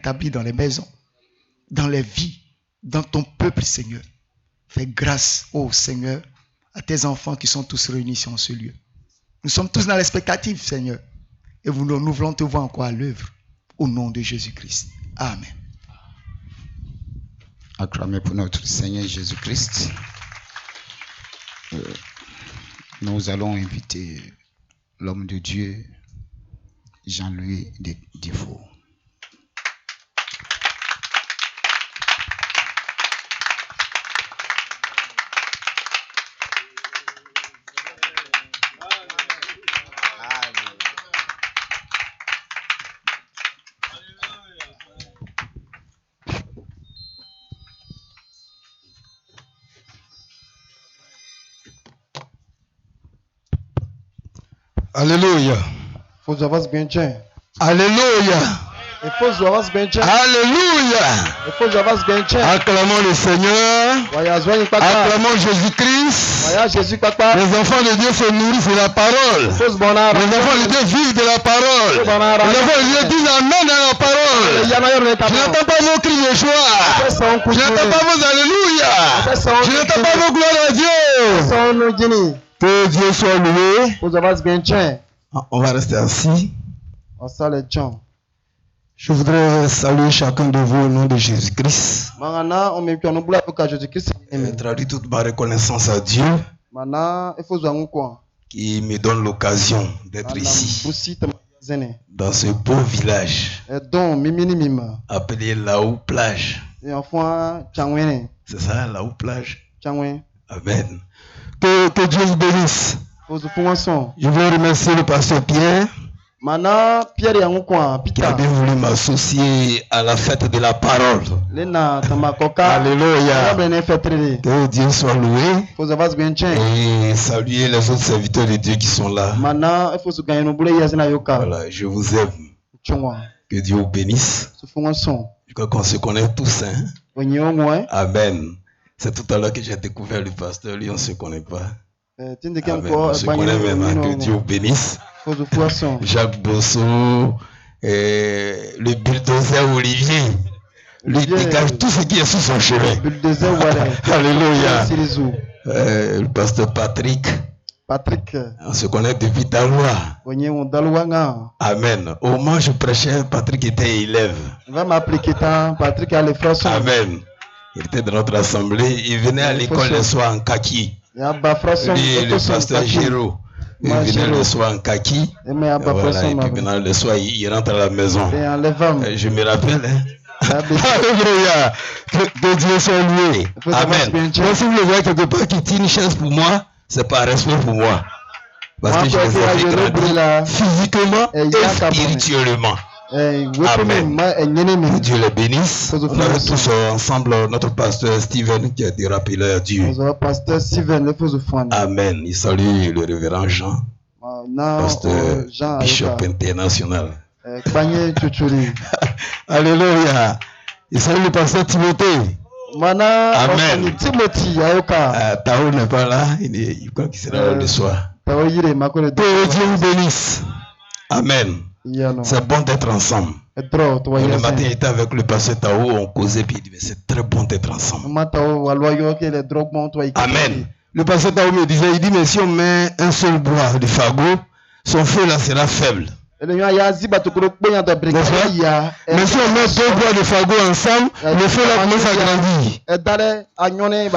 établi dans les maisons, dans les vies, dans ton peuple, Seigneur. Fais grâce, ô Seigneur, à tes enfants qui sont tous réunis sur ce lieu. Nous sommes tous dans l'expectative, Seigneur. Et nous voulons te voir encore à l'œuvre. Au nom de Jésus-Christ. Amen. Acclamez pour notre Seigneur Jésus-Christ. Nous allons inviter l'homme de Dieu, Jean-Louis Defoe. Alléluia. Alléluia. Alléluia. Acclamons le Seigneur. Acclamons Jésus-Christ. Les enfants de Dieu se nourrissent de la parole. Les enfants de Dieu vivent de la parole. Les enfants de Dieu disent Amen dans la parole. Je n'entends pas vos cris de joie. Je n'entends pas vos Alléluia. Je n'entends pas vos gloires à Dieu. Que Dieu soit loué. On va rester assis. Je voudrais saluer chacun de vous au nom de Jésus-Christ. Et traduire toute ma reconnaissance à Dieu qui me donne l'occasion d'être ici, dans ce beau village appelé Laou Plage. C'est ça, Laou Plage? Amen. Que Dieu vous bénisse. Je veux remercier le pasteur Pierre qui a bien voulu m'associer à la fête de la parole. Alléluia. Que Dieu soit loué. Et saluer les autres serviteurs de Dieu qui sont là. Voilà, je vous aime. Que Dieu vous bénisse. Je crois qu'on se connaît tous. Hein? Amen. C'est tout à l'heure que j'ai découvert le pasteur. Lui, on ne se connaît pas. Amen. On se connaît même. Que Dieu vous bénisse. Jacques Bosso, le bulldozer Olivier, lui dégage tout ce qui est sous son chemin. Alléluia. Le pasteur Patrick, on se connaît depuis Daloa. Amen. Au moment où je prêchais, Patrick était élève. Amen. Il était dans notre assemblée. Il venait à l'école le soir en kaki. Lui, le pasteur Géraud. Il venait le soir en kaki. Voilà, et puis maintenant le soir, il rentre à la maison. Je me rappelle. Alléluia. Que Dieu soit loué. Amen. Moi, si vous le voyez quelque part qui tire une chaise pour moi, c'est pas respect pour moi. Parce que je les ai fait grandir physiquement et spirituellement. Amen. Dieu les bénisse. On est tous ensemble notre pasteur Steven qui a été rappelé à Dieu. Amen. Il salue le révérend Jean, pasteur Bishop international. Alléluia. Il salue le pasteur Timothée. Amen. Tao n'est pas là. Il croit qu'il sera là le soir. Que Dieu vous bénisse. Amen. C'est bon d'être ensemble. Le matin, il était avec le pasteur Tao, on causait, puis il dit, mais c'est très bon d'être ensemble. Amen. Le pasteur Tao me disait, il dit, mais si on met un seul bois de fagot, son feu là sera faible. Mais si on met deux bois de fagot ensemble, le feu là commence à grandir.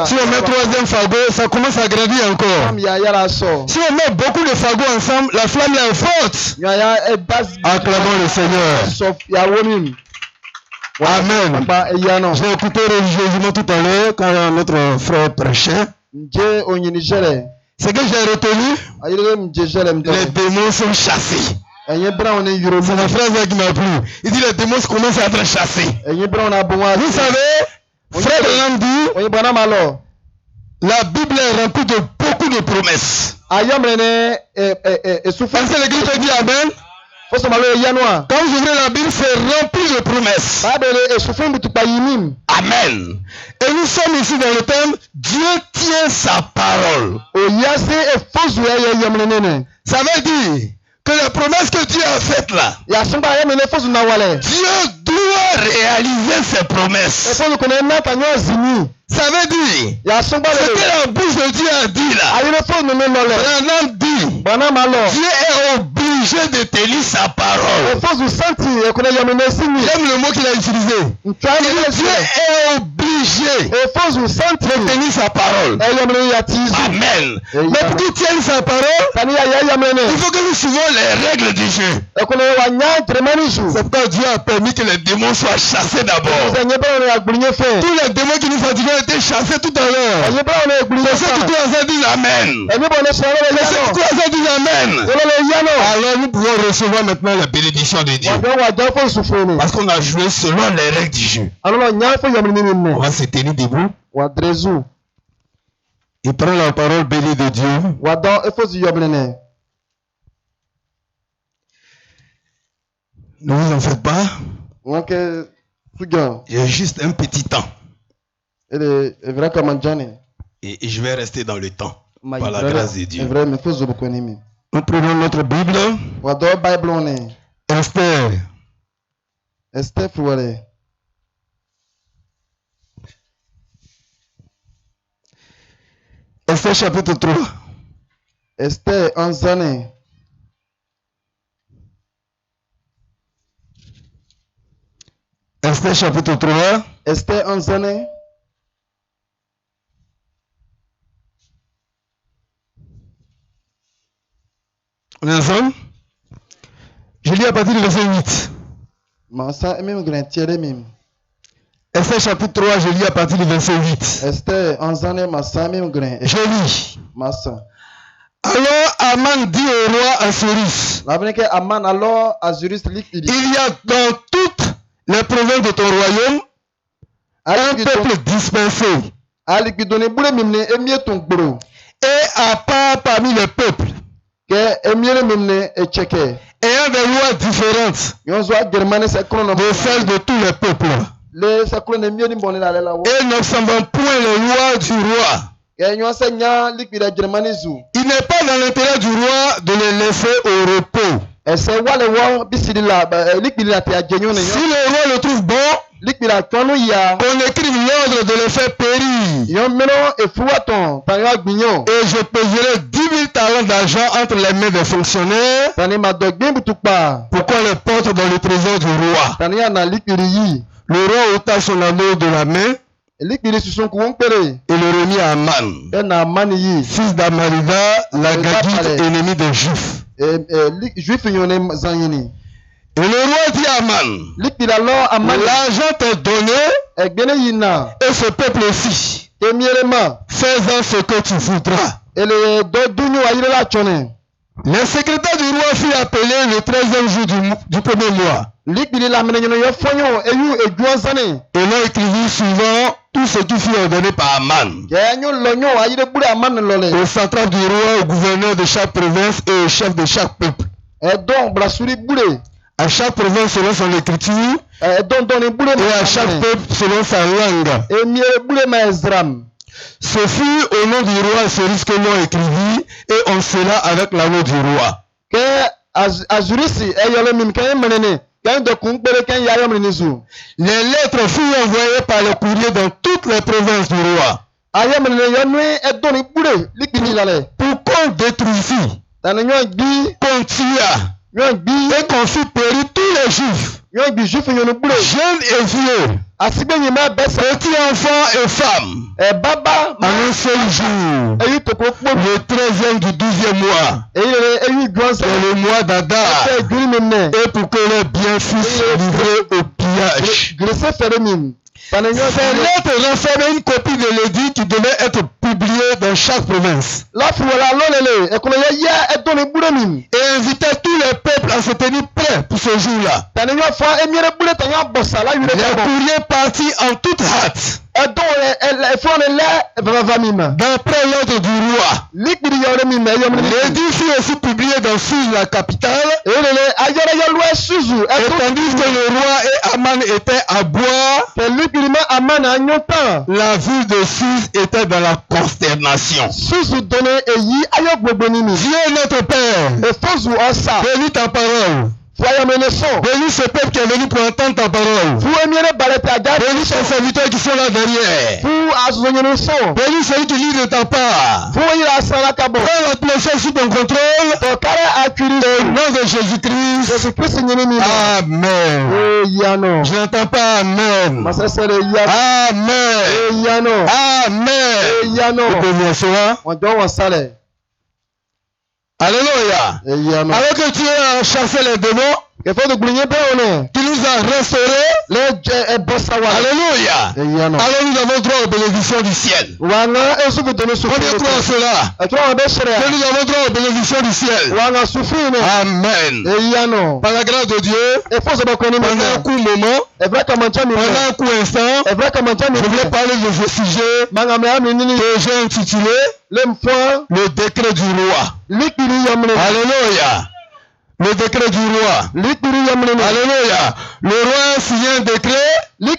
Si on met troisième fagot, ça commence à grandir encore. Si on met beaucoup de fagots ensemble, la flamme là est forte. Acclamons le Seigneur. Amen. J'ai écouté religieusement tout à l'heure quand notre frère prêchait. Ce que j'ai retenu, les démons sont chassés. C'est la phrase qui m'a plu. Il dit les démons commencent à être chassés. Vous savez, frère Branham dit, la Bible est remplie de beaucoup de promesses. Est-ce que l'église te dit Amen? Quand vous ouvrez la Bible, c'est rempli de promesses. Amen. Et nous sommes ici dans le thème Dieu tient sa parole. Ça veut dire que la promesse que Dieu a faite là, Dieu doit réaliser ses promesses. Ça veut dire, ce que la bouche de Dieu a dit là, Dieu est obligé de tenir sa parole. J'aime le mot qu'il a utilisé. Dieu est obligé de tenir sa parole. Amen. Mais pour qu'il tienne sa parole, il faut que nous suivions les règles du jeu. C'est pourquoi Dieu a permis que les démons soient chassés d'abord. Tous les démons qui nous fatiguaient ont été chassés tout à l'heure. Les ceux qui croient disent Amen. Les ceux qui croient disent Amen. Alors nous pouvons recevoir maintenant la bénédiction de Dieu. Parce qu'on a joué selon les règles du jeu. On va se tenir debout. Et prendre la parole bénie de Dieu. Ne vous en faites pas. Il y a juste un petit temps. Et je vais rester dans le temps. Par la grâce de Dieu. Nous prenons notre Bible. Esther. Esther chapitre 3. Esther 11 années. Esther chapitre 3. Esther 11 années. On est ensemble? Je lis à partir du verset 8. Esther chapitre 3, je lis à partir du verset 8. Esther 11 années, je lis. Alors Aman dit au roi Assuérus, il y a dans toutes les provinces de ton royaume un peuple dispersé. Et à part parmi les peuples, ayant des lois différentes de celles de tous les peuples. Et n'observant point les lois du roi. Il n'est pas dans l'intérêt du roi de les laisser au repos. Si le roi le trouve bon, qu'on écrive l'ordre de les faire périr. Et je payerai 10 000 talents d'argent entre les mains des fonctionnaires pour qu'on les porte dans le trésor du roi. Le roi ôta son anneau de la main et le remit à Aman, fils d'Amarida, la Gagite, ennemi des Juifs. Et le roi dit à Aman, l'argent t'est donné et ce peuple aussi. Fais-en ce que tu voudras. Les secrétaires du roi furent appelés le 13e jour du premier mois. Et l'on écrivit suivant tout ce qui fut ordonné par Aman. Au central du roi, au gouverneur de chaque province et au chef de chaque peuple. À chaque province selon son écriture et à chaque peuple selon sa langue. Ce fut au nom du roi Assuérus que l'on écrivit et on scella avec l'anneau du roi. Les lettres furent envoyées par le courrier dans toutes les provinces du roi. Pour qu'on détruisît, qu'on tuât et qu'on fit périr tous les juifs, jeunes et vieux, petits enfants et femmes, en un seul jour, le 13e du 12e mois, dans le mois d'Adar, et pour que les biens fussent livrés au pillage. Ces lettres renfermaient une copie de l'édit qui devait être publiée dans chaque province. Et invitaient tous les peuples à se tenir prêts pour ce jour-là. Les courriers partis en toute hâte. D'après l'ordre du roi. L'édit fut aussi publié dans Suse, la capitale. Et tandis que le roi et Aman étaient à boire, la ville de Suse était dans la consternation. Dieu notre Père, bénis ta parole. Bénis ce peuple qui est venu pour entendre ta parole. Bénis tes serviteurs qui sont là derrière. Bénis celui qui lit de ta part. Prends l'atmosphère sous ton contrôle. Au nom de Jésus-Christ. Amen. Je n'entends pas Amen. Amen. Amen. Alléluia. Alors que tu as chassé les démons, qui nous a restaurés. Alléluia. Alors nous avons droit aux bénédictions du ciel. Combien croient cela? Que nous avons droit aux bénédictions du ciel. Amen. Par la grâce de Dieu, pendant un court moment, pendant un court instant, je voulais parler de ce sujet que j'ai intitulé le décret du roi. Alléluia. Le décret du roi. Alléluia. Le roi a signé un décret. Et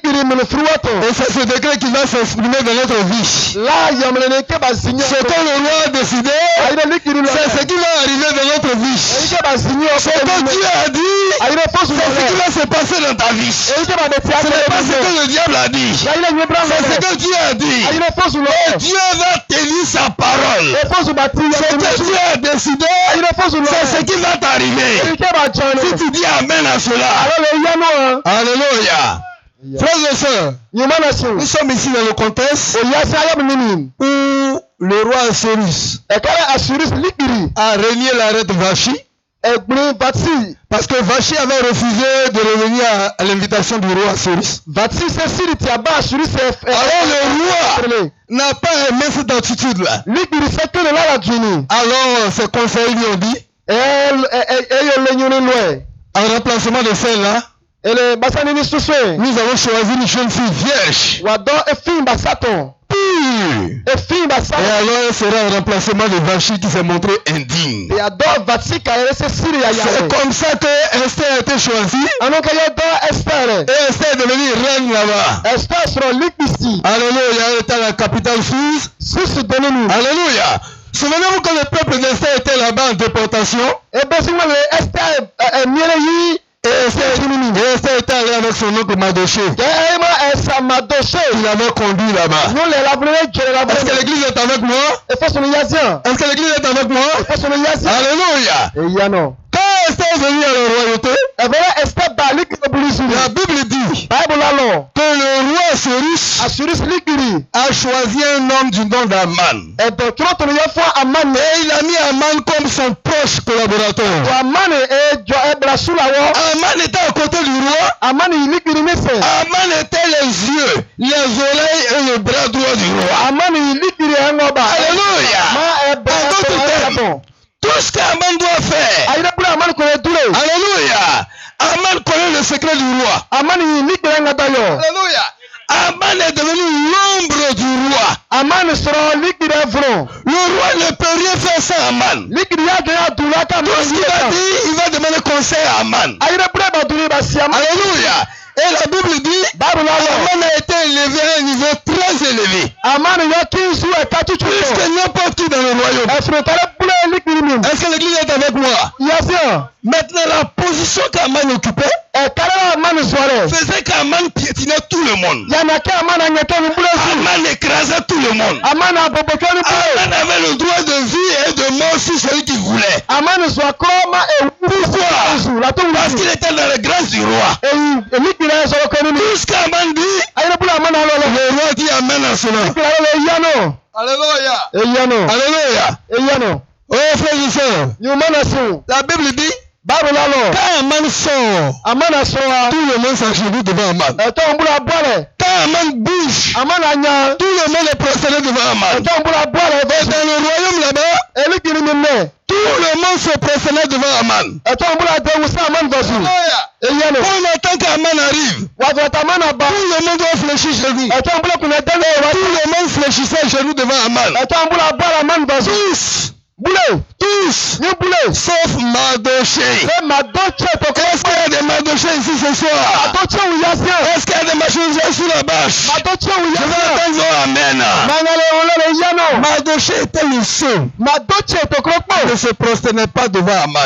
c'est ce décret qui va s'exprimer dans notre vie. Ce que le roi a décidé, c'est ce qui va arriver dans notre vie. Ce que Dieu a dit, c'est ce qui va se passer dans ta vie. Ce n'est pas ce que le diable a dit. C'est ce que Dieu a dit. Et Dieu va tenir sa parole. Ce que Dieu a décidé, c'est ce qui va t'arriver. Si tu dis Amen à cela. Alléluia. Frères et sœurs, nous sommes ici dans le contexte où le roi Assyrus a régné la reine Vachi. Parce que Vachi avait refusé de revenir à l'invitation du roi Assyrus. Alors le roi n'a pas aimé cette attitude-là. Alors ses conseillers lui ont dit, en remplacement de celle-là, nous avons choisi une jeune fille vierge. Et alors elle sera en remplacement de Vachi qui s'est montré indigne. C'est comme ça que Esther a été choisie. Et Esther est devenue reine là-bas. Alléluia, elle était à la capitale Suse. Alléluia. Souvenez-vous que le peuple d'Esther était là-bas en déportation. Et Esther était allé avec son oncle Madoché. Il l'avait conduit là-bas. Est-ce que l'église est avec moi? Est-ce que l'église est avec moi? Alléluia. Quand Esther est venue à la royauté, la Bible dit que le roi Assyrus a choisi un homme du nom d'Aman. Et il a mis Aman comme son proche collaborateur. Aman était à côté du roi. Aman était les yeux, les oreilles et le bras droit du roi. Alléluia. Tout ce qu'Aman doit faire. Alléluia. Aman connaît le secret du roi. Alléluia. Aman est devenu l'ombre du roi. Le roi ne peut rien faire sans Aman. Tout ce qu'il a dit, il va demander conseil à Aman. Alléluia. Et la Bible dit, Aman a été élevé à un niveau très élevé. Plus que n'importe qui dans le royaume. Est-ce que l'église est avec moi? Maintenant, la position qu'Aman occupait faisait qu'Aman piétinait tout le monde. Aman écrasait tout le monde. Aman avait le droit de vie et de mort sur celui qui voulait. Pourquoi? Parce qu'il était dans la grâce du roi. Tout ce qu'Aman dit, le roi dit Amen à cela. Alléluia. Alléluia. Oh frères et sœurs, la Bible dit, quand Aman sort, tout le monde s'agenouille devant Aman. Quand Aman bouge, tout le monde est prosterné devant Aman. Et dans le royaume là-bas, tout le monde se prosternait devant Aman. Pour le temps qu'Aman arrive, tout le monde doit fléchir chez nous. Tout le monde fléchissait chez nous devant Aman. Tous, sauf Mardoché. Est-ce qu'il y a des Mardoché ici ce soir? Est-ce qu'il y a des Mardoché sous la bâche? Je vais entendre Amen. Mardoché était le seul. Il ne se prosternait pas devant Aman.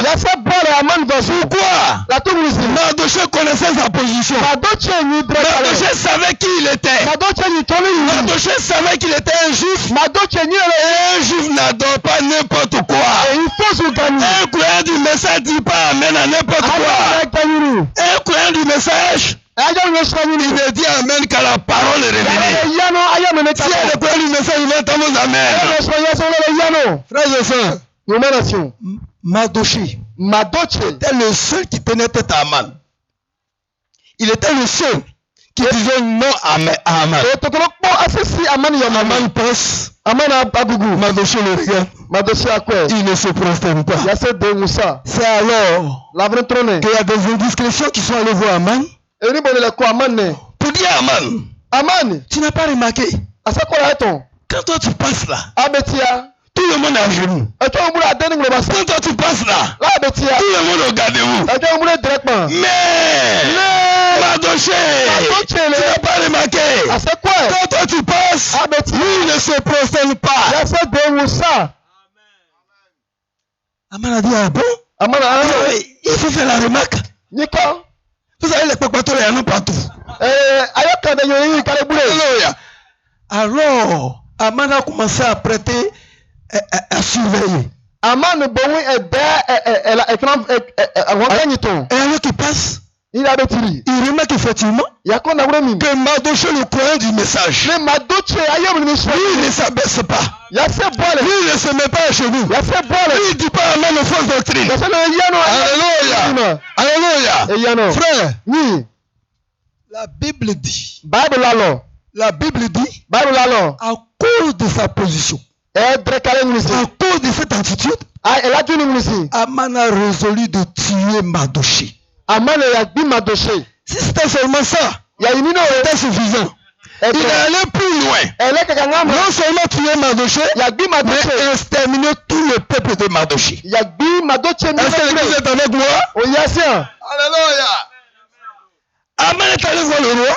Pourquoi? Mardoché connaissait sa position. Mardoché savait qui il était. Mardoché savait qu'il était un juif. Et un juif n'adore pas n'importe quoi. Un croyant du message dit pas amen à n'importe quoi. Un croyant du message, il ne dit amen qu'à la parole est révélée. Si elle est croyant du message, il va entendre vos amen. Frères et sœurs, Mardoché était le seul qui tenait tête à Aman. Il était le seul qui disait non à Aman. Aman pense. Mardoché le regarde. Il ne se prosterne pas. C'est alors qu'il y a des indiscrétions qui sont allées voir Aman. Pour dire à Aman, tu n'as pas remarqué? Quand toi tu passes là, tout le monde est à genoux. Quand toi tu passes là, tout le monde regarde vous. Mais Mardoché, tu n'as pas remarqué? Quand toi tu passes, lui ne se prosterne pas. Aman a dit, ah bon? Il faut faire la remarque. Vous savez, les pépatoles, il y en a partout. Alléluia. Alors, Aman a commencé à prêter, à surveiller. Et alors qu'il passe, il remarque effectivement que Mardoché, le croyant du message, lui ne s'abaisse pas. Lui ne se met pas chez nous. Lui ne dit pas amen aux fausses doctrines. Alléluia. Alléluia. Frère, la Bible dit, à cause de sa position, à cause de cette attitude, Aman a résolu de tuer Mardoché. Si c'était seulement ça, c'était suffisant. Il est allé plus loin. Non seulement tuer Mardoché, mais exterminer tout le peuple de Mardoché. Est-ce que l'église est avec moi? Alléluia. Aman est allé voir le roi.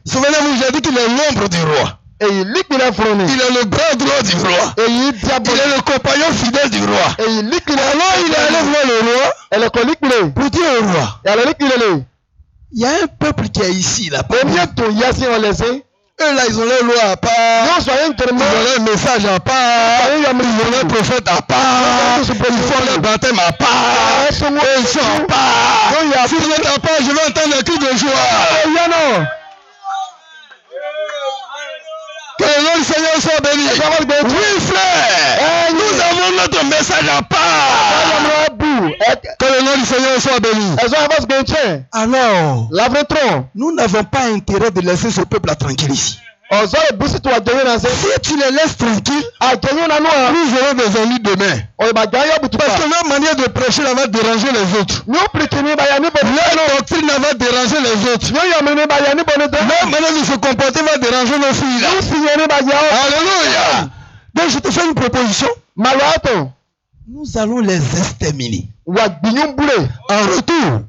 Souvenez-vous, j'ai dit qu'il est l'ombre du roi. Il est le bras droit du roi. Il est le compagnon fidèle du roi. Alors il est allé voir le roi pour dire au roi, il y a un peuple qui est ici là. Eux là, ils ont leur loi à part. Ils ont leur message à part. Ils ont leur prophète à part. Ils font leur baptême à part. Ils sont à part. Si vous êtes à part, je vais entendre le cri de joie. Que le nom du Seigneur soit béni. Oui, frère. Nous avons notre message à part. Que le nom du Seigneur soit béni. Alors, nous n'avons pas intérêt de laisser ce peuple tranquille ici. Si tu les laisses tranquilles, nous aurons des ennuis demain. Parce que leur manière de prêcher va déranger les autres. Leur doctrine va déranger les autres. Leur manière de se comporter va déranger nos filles. Alléluia. Donc je te fais une proposition. Nous allons les exterminer. En retour,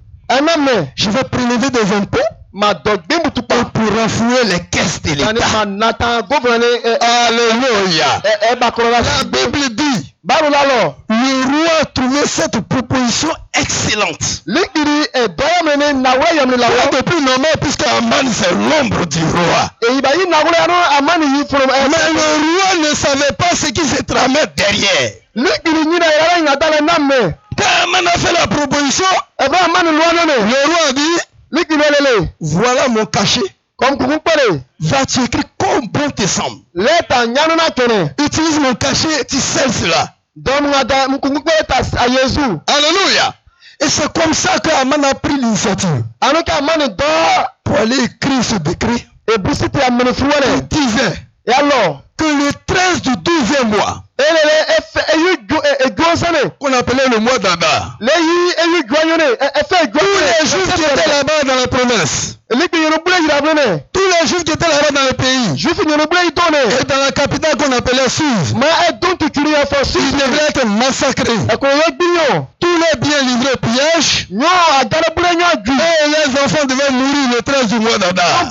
je vais prélever des impôts pour renflouer les caisses de l'État. Alléluia. La Bible dit, le roi a trouvé cette proposition excellente. Depuis normal, puisque Aman c'est l'ombre du roi. Mais le roi ne savait pas ce qui se tramait derrière. Quand Aman a fait la proposition, le roi a dit, voilà mon cachet. Va-tu écrire comme bon te semble. Utilise mon cachet, tu scelles cela. Alléluia. Et c'est comme ça qu'Aman a pris l'initiative pour aller écrire ce décret. Il disait, Et alors, que le 13 du 12e mois, qu'on appelait le mois d'Adar, tous les Juifs qui étaient là-bas dans la province, tous les Juifs qui étaient là-bas dans le pays, et dans la capitale qu'on appelait Suse, ils devaient être massacrés. Tous les biens livrés au pillage, et les enfants devaient mourir le 13 du mois d'Adar.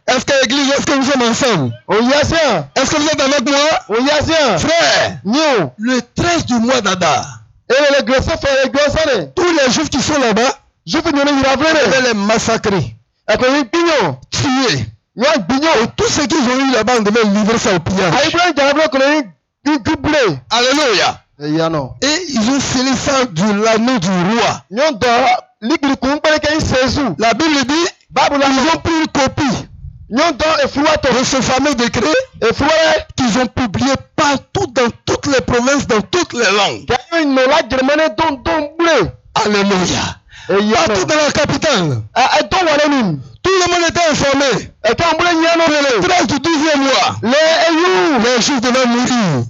Est-ce que l'église, est-ce que nous sommes ensemble? Est-ce que vous êtes avec moi? Frère, le 13 du mois d'Adar, tous les Juifs qui sont là-bas, je vais les massacrer, tuer. Et tous ceux qu'ils ont eu là-bas, on devait livrer ça au pillage. Alléluia. Et ils ont scellé ça de l'anneau du roi. La Bible dit, ils ont pris une copie de ce fameux décret qu'ils ont publié partout dans toutes les provinces, dans toutes les langues. Alléluia. Partout dans la capitale. Tout le monde était informé. Le 13 du 12e mois, les Juifs devaient mourir.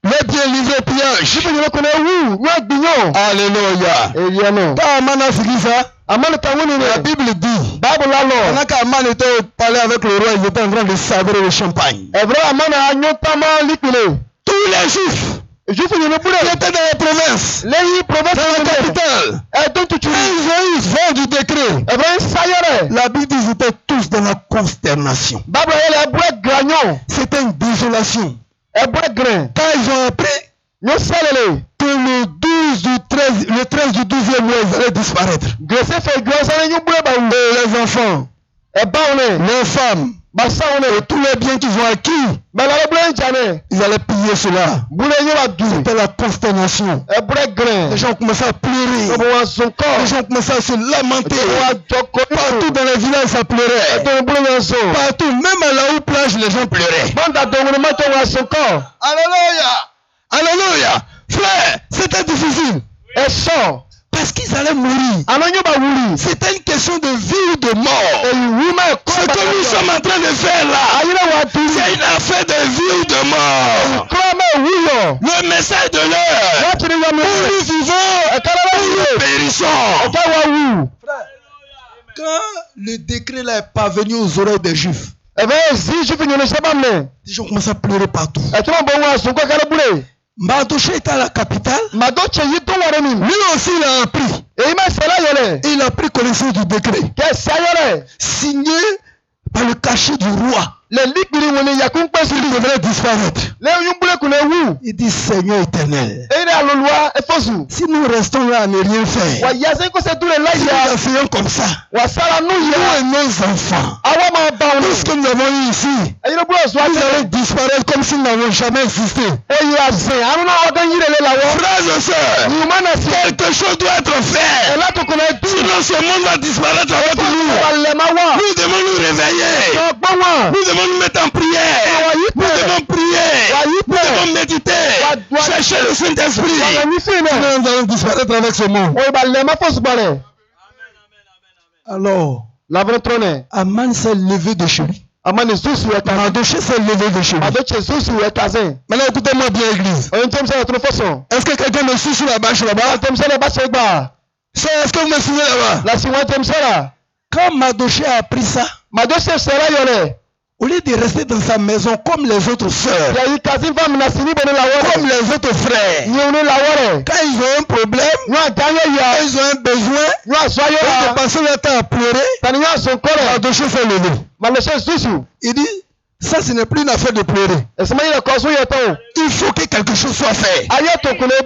Les biens livrés au pillage. Alléluia. La Bible dit, pendant qu'Aman était au palais avec le roi, il était en train de savourer le champagne. Tous les Juifs qui étaient dans la province, dans la capitale, ils ont eu vent du décret. La Bible dit qu'ils étaient tous dans la consternation. C'était une désolation. Quand ils ont appris que le 13 du 12e mois, ils allaient disparaître. Et les enfants, les femmes, et tous les biens qu'ils ont acquis, ils allaient piller cela. C'était la consternation. Les gens commençaient à pleurer. Les gens commençaient à se lamenter. Partout dans les villages, ça pleurait. Partout, même à la haute plage, les gens pleuraient. Alléluia. Alléluia. Frère, c'était difficile. Parce qu'ils allaient mourir. C'était une question de vie ou de mort. Ce que nous sommes en train de faire là, c'est une affaire de vie ou de mort. Le message de l'heure, où nous vivons, où nous périssons. Quand le décret là est parvenu aux oreilles des Juifs, les gens commencent à pleurer partout. Mardochée était à la capitale. Lui aussi il a appris. Et il a pris connaissance du décret signé par le cachet du roi. Il devrait disparaître. Il dit, Seigneur éternel, si nous restons là à ne rien faire, si nous essayons comme ça, nous et nos enfants, tout ce que nous avons eu ici, nous allons disparaître comme si nous n'avions jamais existé. Frères et sœurs, quelque chose doit être fait. Sinon ce monde va disparaître avec nous. Nous devons nous réveiller. Nous devons nous mettre en prière. Nous devons prier. Nous devons méditer. Chercher le Saint-Esprit. Nous allons disparaître avec ce monde. Alors, Aman s'est levé de chez lui. Mardochée s'est levé de chez lui. Maintenant écoutez-moi bien, église. Est-ce que quelqu'un me suit sur la bâche là-bas? Est-ce que vous me suivez là-bas? Quand Mardochée a appris ça, au lieu de rester dans sa maison comme les autres sœurs, comme les autres frères, quand ils ont un problème, quand ils ont un besoin, ils ont passé leur temps à pleurer, Mardochée s'est levé. Il dit, ça ce n'est plus une affaire de pleurer. Il faut que quelque chose soit fait.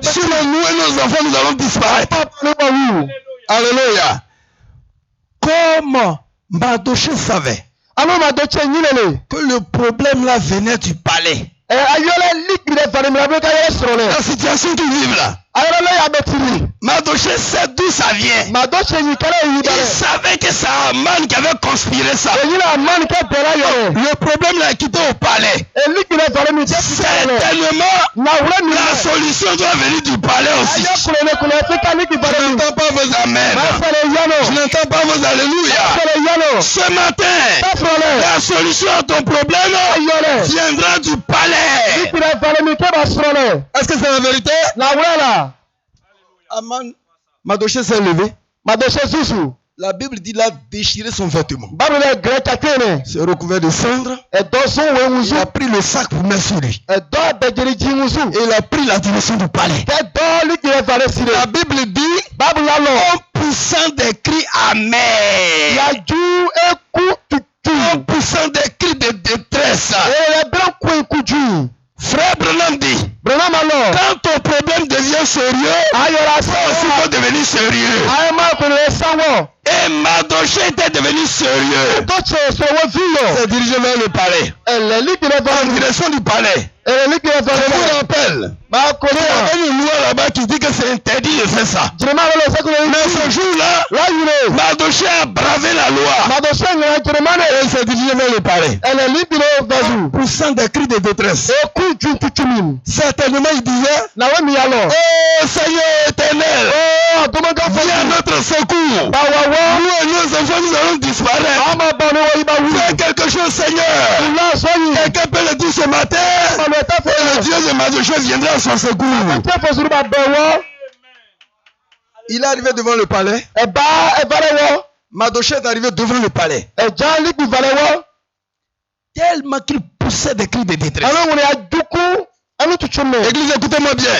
Sinon nous et nos enfants, nous allons disparaître. Alléluia. Comme Mardochée savait que le problème là venait du palais. La situation qu'ils vivent là, Mardochée sait d'où ça vient. Il savait que c'est Haman qui avait conspiré ça. Le problème l'a quitté au palais. Certainement, la solution doit venir du palais aussi. Je n'entends pas vos amens. Je n'entends pas vos alléluia. Ce matin, la solution à ton problème viendra du palais. Est-ce que c'est la vérité? Haman, Mardochée s'est levé. La Bible dit qu'il a déchiré son vêtement. Se recouvert de cendres. Il a pris le sac pour mettre sur lui. Et il a pris la direction du palais. La Bible dit en poussant des cris amers. En poussant des cris de détresse. Frère Branham dit, quand ton problème devient sérieux, toi aussi faut devenir sérieux. Et Mardochée était devenu sérieux. C'est dirigé vers le palais. En direction du palais. Je vous rappelle, il y avait une loi là-bas qui dit que c'est interdit de faire ça. Mais ce jour-là, Mardochée a bravé la loi. Et s'est dirigé vers le palais. Poussant des cris de détresse. Certainement il disait, oh Seigneur éternel, viens à notre secours. Nous et nos enfants, nous allons disparaître. Fais quelque chose, Seigneur. Quelqu'un peut le dire ce matin. Et le Dieu de Mardochée viendra à son secours. Il est arrivé devant le palais. Mardochée est arrivé devant le palais. Tellement qu'il poussait des cris de détresse. Église, écoutez-moi bien.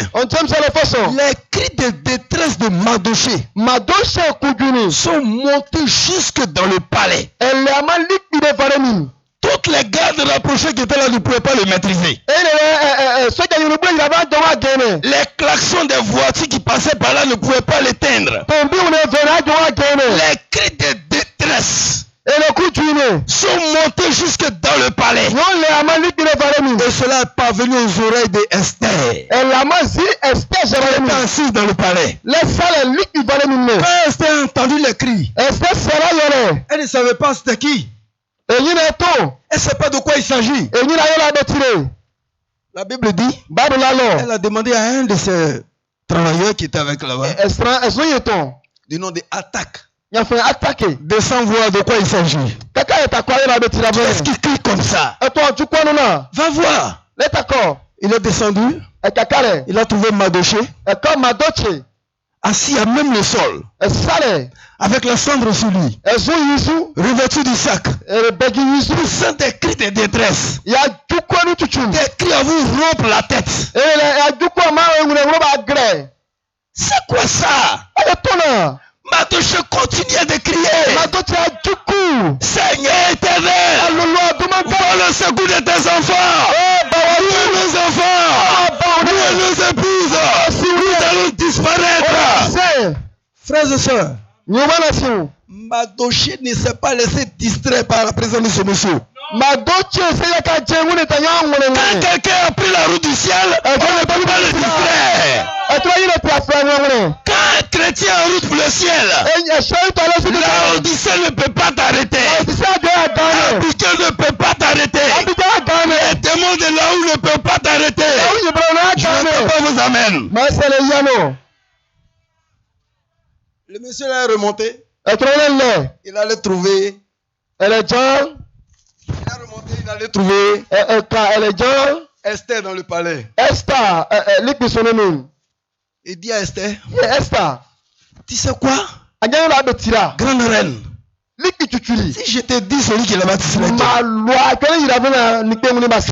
Les cris de détresse de Mardochée sont montés jusque dans le palais. Toutes les gardes rapprochés qui étaient là ne pouvaient pas le maîtriser. Les klaxons des voitures qui passaient par là ne pouvaient pas l'éteindre. Les cris de détresse sont montés jusque dans le palais. Et cela est parvenu aux oreilles d'Esther. Elle était assise dans le palais. Quand Esther a entendu les cris, elle ne savait pas c'était qui. Elle ne sait pas de quoi il s'agit. La Bible dit, elle a demandé à un de ses travailleurs qui était avec là-bas, du nom de Attaque, descends voir de quoi il s'agit. Qu'est-ce qui crie comme ça? Va voir. Il est descendu. Il a trouvé Mardochée assis à même le sol, avec la cendre sur lui, revêtu du sac, poussant des cris de détresse, des cris à vous rompre la tête. C'est quoi ça? Mardochée continuait de crier, Seigneur éternel, vois le secours de tes enfants, nous nos enfants, nous nos épouses, nous allons disparaître. Frères et sœurs, Mardochée ne s'est pas laissé distraire par la présence de ce monsieur. Quand quelqu'un a pris la route du ciel, on ne peut pas le distraire. Quand un chrétien en route pour le ciel, la Odyssée ne peut pas t'arrêter. L'Abigail ne peut pas t'arrêter. Les démons de là-haut ne peuvent pas t'arrêter. Je ne peux pas vous amener. Le monsieur est remonté. Il allait trouver. Il allait trouver Esther dans le palais. Il dit à Esther, tu sais quoi? Grande reine, si je te dis celui qui est là-bas, tu serais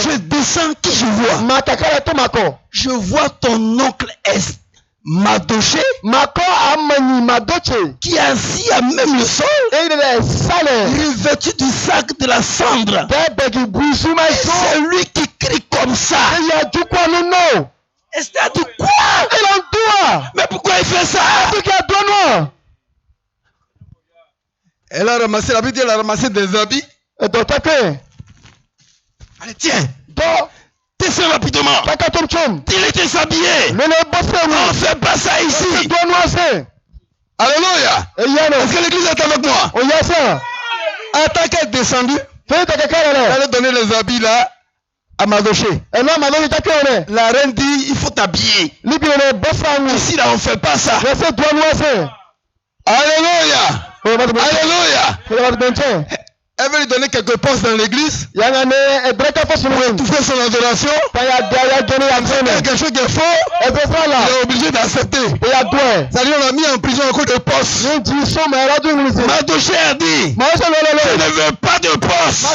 je descends, qui je vois? Je vois ton oncle Esther. Mardochée qui est assis à même le sol, revêtu du sac de la cendre. Et c'est lui qui crie comme ça. Esther a dit quoi? Mais pourquoi il fait ça? Elle a ramassé, la Bible dit, elle a ramassé des habits. Allez, tiens. Descends rapidement. Il était s'habiller. On ne fait pas ça ici. Alléluia. Est-ce que l'église est avec moi? Attends qu'elle est descendue. Elle a donné les habits là à Madoché. La reine dit, il faut t'habiller. Ici là, on ne fait pas ça. Alléluia. Alléluia. Elle veut lui donner quelques postes dans l'église pour étouffer son adoration. Quelque chose qui est faux, il est obligé d'accepter. C'est-à-dire on a mis en prison un coup de poste. Madoché a dit, je ne veux pas de poste,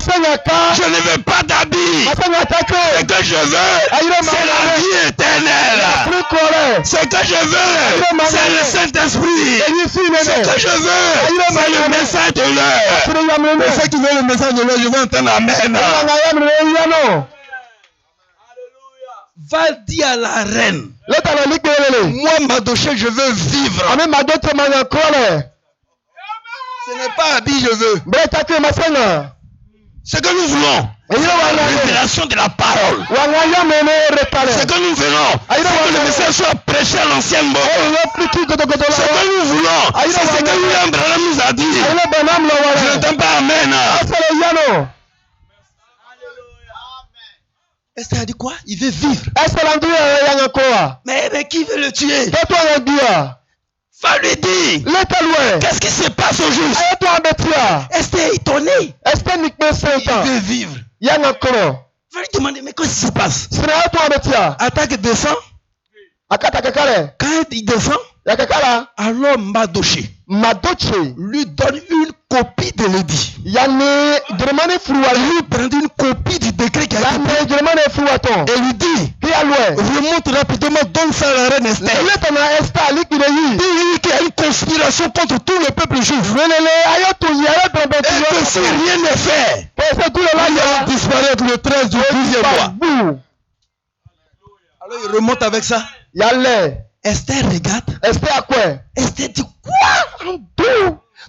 je ne veux pas d'habit. Ce que je veux, c'est la vie éternelle. Ce que je veux, c'est le Saint-Esprit. Ce que je veux, c'est le message de l'heure. Tu veux le message de l'heure, je veux entendre amen. Va dire à la reine. Moi, Madoché, je veux vivre. Ce n'est pas habit, je veux. Ce que nous voulons, c'est la révélation de la parole. Ce que nous voulons, c'est que le message soit prêché à l'ancienne mort. Ce que nous voulons, c'est ce que William Branham nous a dit. Je n'entends pas amen. Esther a dit quoi? Il veut vivre. Mais qui veut le tuer? Va lui dire. Qu'est-ce qui se passe au juste? Esther est étonnée. Il veut vivre. Va lui demander, mais qu'est-ce qui se passe? Attaque descend. Quand il descend, alors Madoché lui donne une copie de l'édit. Il lui prend une copie du décret qui a été pris et lui dit, remonte rapidement, donne ça à la reine Esther. Dis-lui qu'il y a une conspiration contre tout le peuple juif. Et que si rien n'est fait, il va disparaître le 13 du 12e mois. Alors il remonte avec ça. Esther regarde. Esther dit quoi?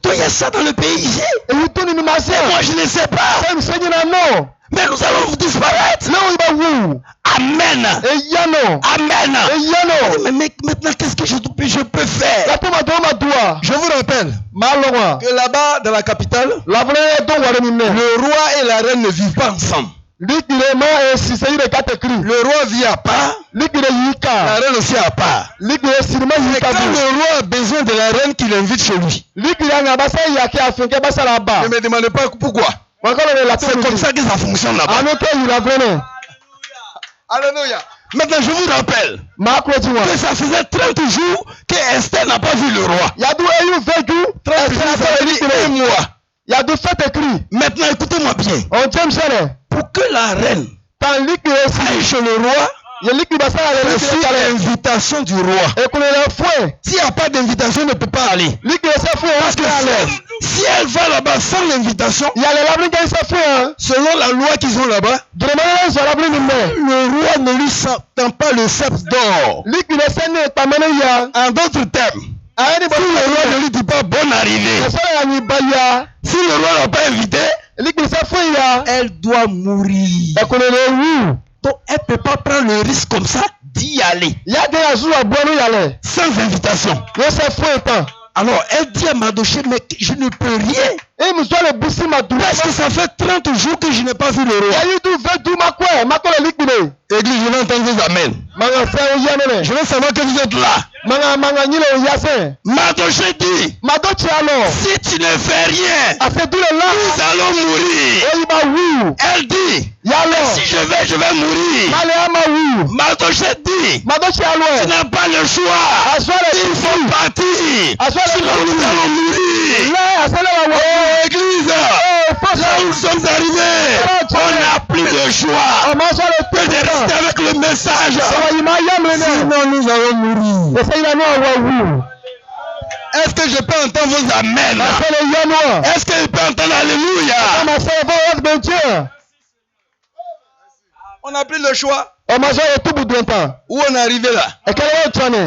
Donc il y a ça dans le pays ici. Et moi je ne sais pas. Mais nous allons vous disparaître. Amen. Amen. Mais maintenant qu'est-ce que je peux faire? Je vous rappelle que là-bas dans la capitale, le roi et la reine ne vivent pas ensemble. Le roi vit à part, la reine aussi à part. Et quand le roi a besoin de la reine, qu'il invite chez lui. Ne me demandez pas pourquoi. C'est comme ça que ça fonctionne là-bas. Alléluia. Maintenant, je vous rappelle que ça faisait 30 jours que Esther n'a pas vu le roi. 30 jours, ça veut dire un mois. Maintenant, écoutez-moi bien. Pour que la reine aille chez le roi, il faut l'invitation du roi. S'il n'y a pas d'invitation, elle ne peut pas aller. Parce que si elle va là-bas sans l'invitation, selon la loi qu'ils ont là-bas, le roi ne lui tend pas le sceptre d'or. En d'autres termes, si le roi ne lui dit pas bonne arrivée, si le roi n'a pas invité, elle doit mourir. Donc elle ne peut pas prendre le risque comme ça d'y aller sans invitation. Alors elle dit à Madoché, mais je ne peux rien. Parce que ça fait 30 jours que je n'ai pas vu le roi. Église, je vais entendre vos amen. Je veux savoir que vous êtes là. Madoché dit, si tu ne fais rien, nous allons mourir. Elle dit, si je vais mourir. Madoché dit, tu n'as pas le choix. Il faut partir. Sinon nous allons mourir. Oh église, là où nous sommes arrivés, on n'a plus de choix que de rester avec le message. Sinon nous allons mourir. Est-ce que je peux entendre vos amens? Est-ce que je peux entendre alléluia? On n'a plus le choix. Où on est arrivé là?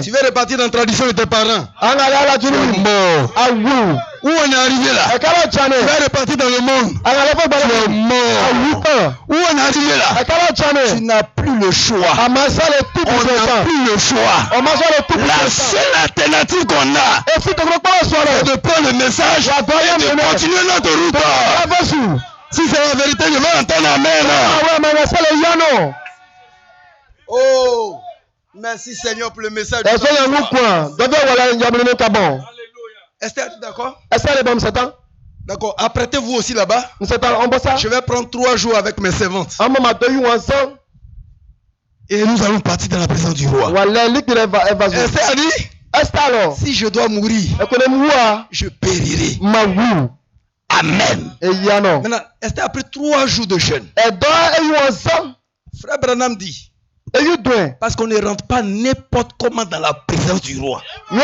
Tu veux repartir dans la tradition de tes parents? Mort. Où on est arrivé là? Tu vas repartir dans le monde. Tu es mort. Où on est arrivé là? Tu n'as plus le choix. On n'a plus le choix. La seule alternative qu'on a, c'est de prendre le message et de continuer notre route. Si c'est la vérité, je vais entendre amen. Oh, merci Seigneur pour le message. Esther, d'accord? D'accord, apprêtez-vous aussi là-bas. Je vais prendre 3 jours avec mes servantes. Et nous allons partir dans la présence du roi. Esther a dit, si je dois mourir, je périrai. Amen. Maintenant, Esther a pris 3 jours de jeûne. Frère Branham dit, parce qu'on ne rentre pas n'importe comment dans la présence du roi. C'est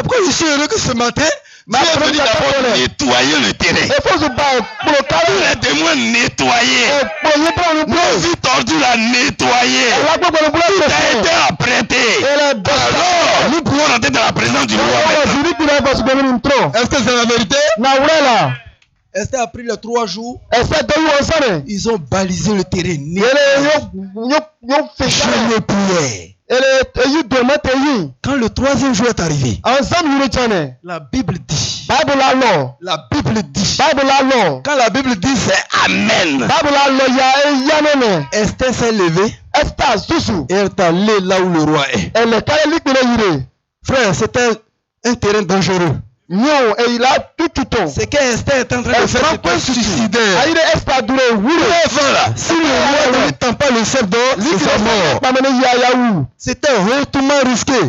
pourquoi je suis heureux que ce matin, Dieu est venu d'abord nettoyer le terrain. Tous les témoins nettoyés. Nos vies tordues la nettoyer. Tout a été apprêté. Alors, nous pouvons rentrer dans la présence du roi. Est-ce que c'est la vérité? Esther a pris les 3 jours. Ils ont balisé le terrain. Je ne pouvais. Quand le 3e jour est arrivé, la Bible dit. La Bible dit. Quand la Bible dit c'est Amen. Esther s'est levée. Et elle est allée là où le roi est. Frère, c'était un terrain dangereux. C'est qu'Esther est en train de faire un suicidaire. Si le roi ne tend pas le sceptre d'or, c'est mort. C'était hautement risqué.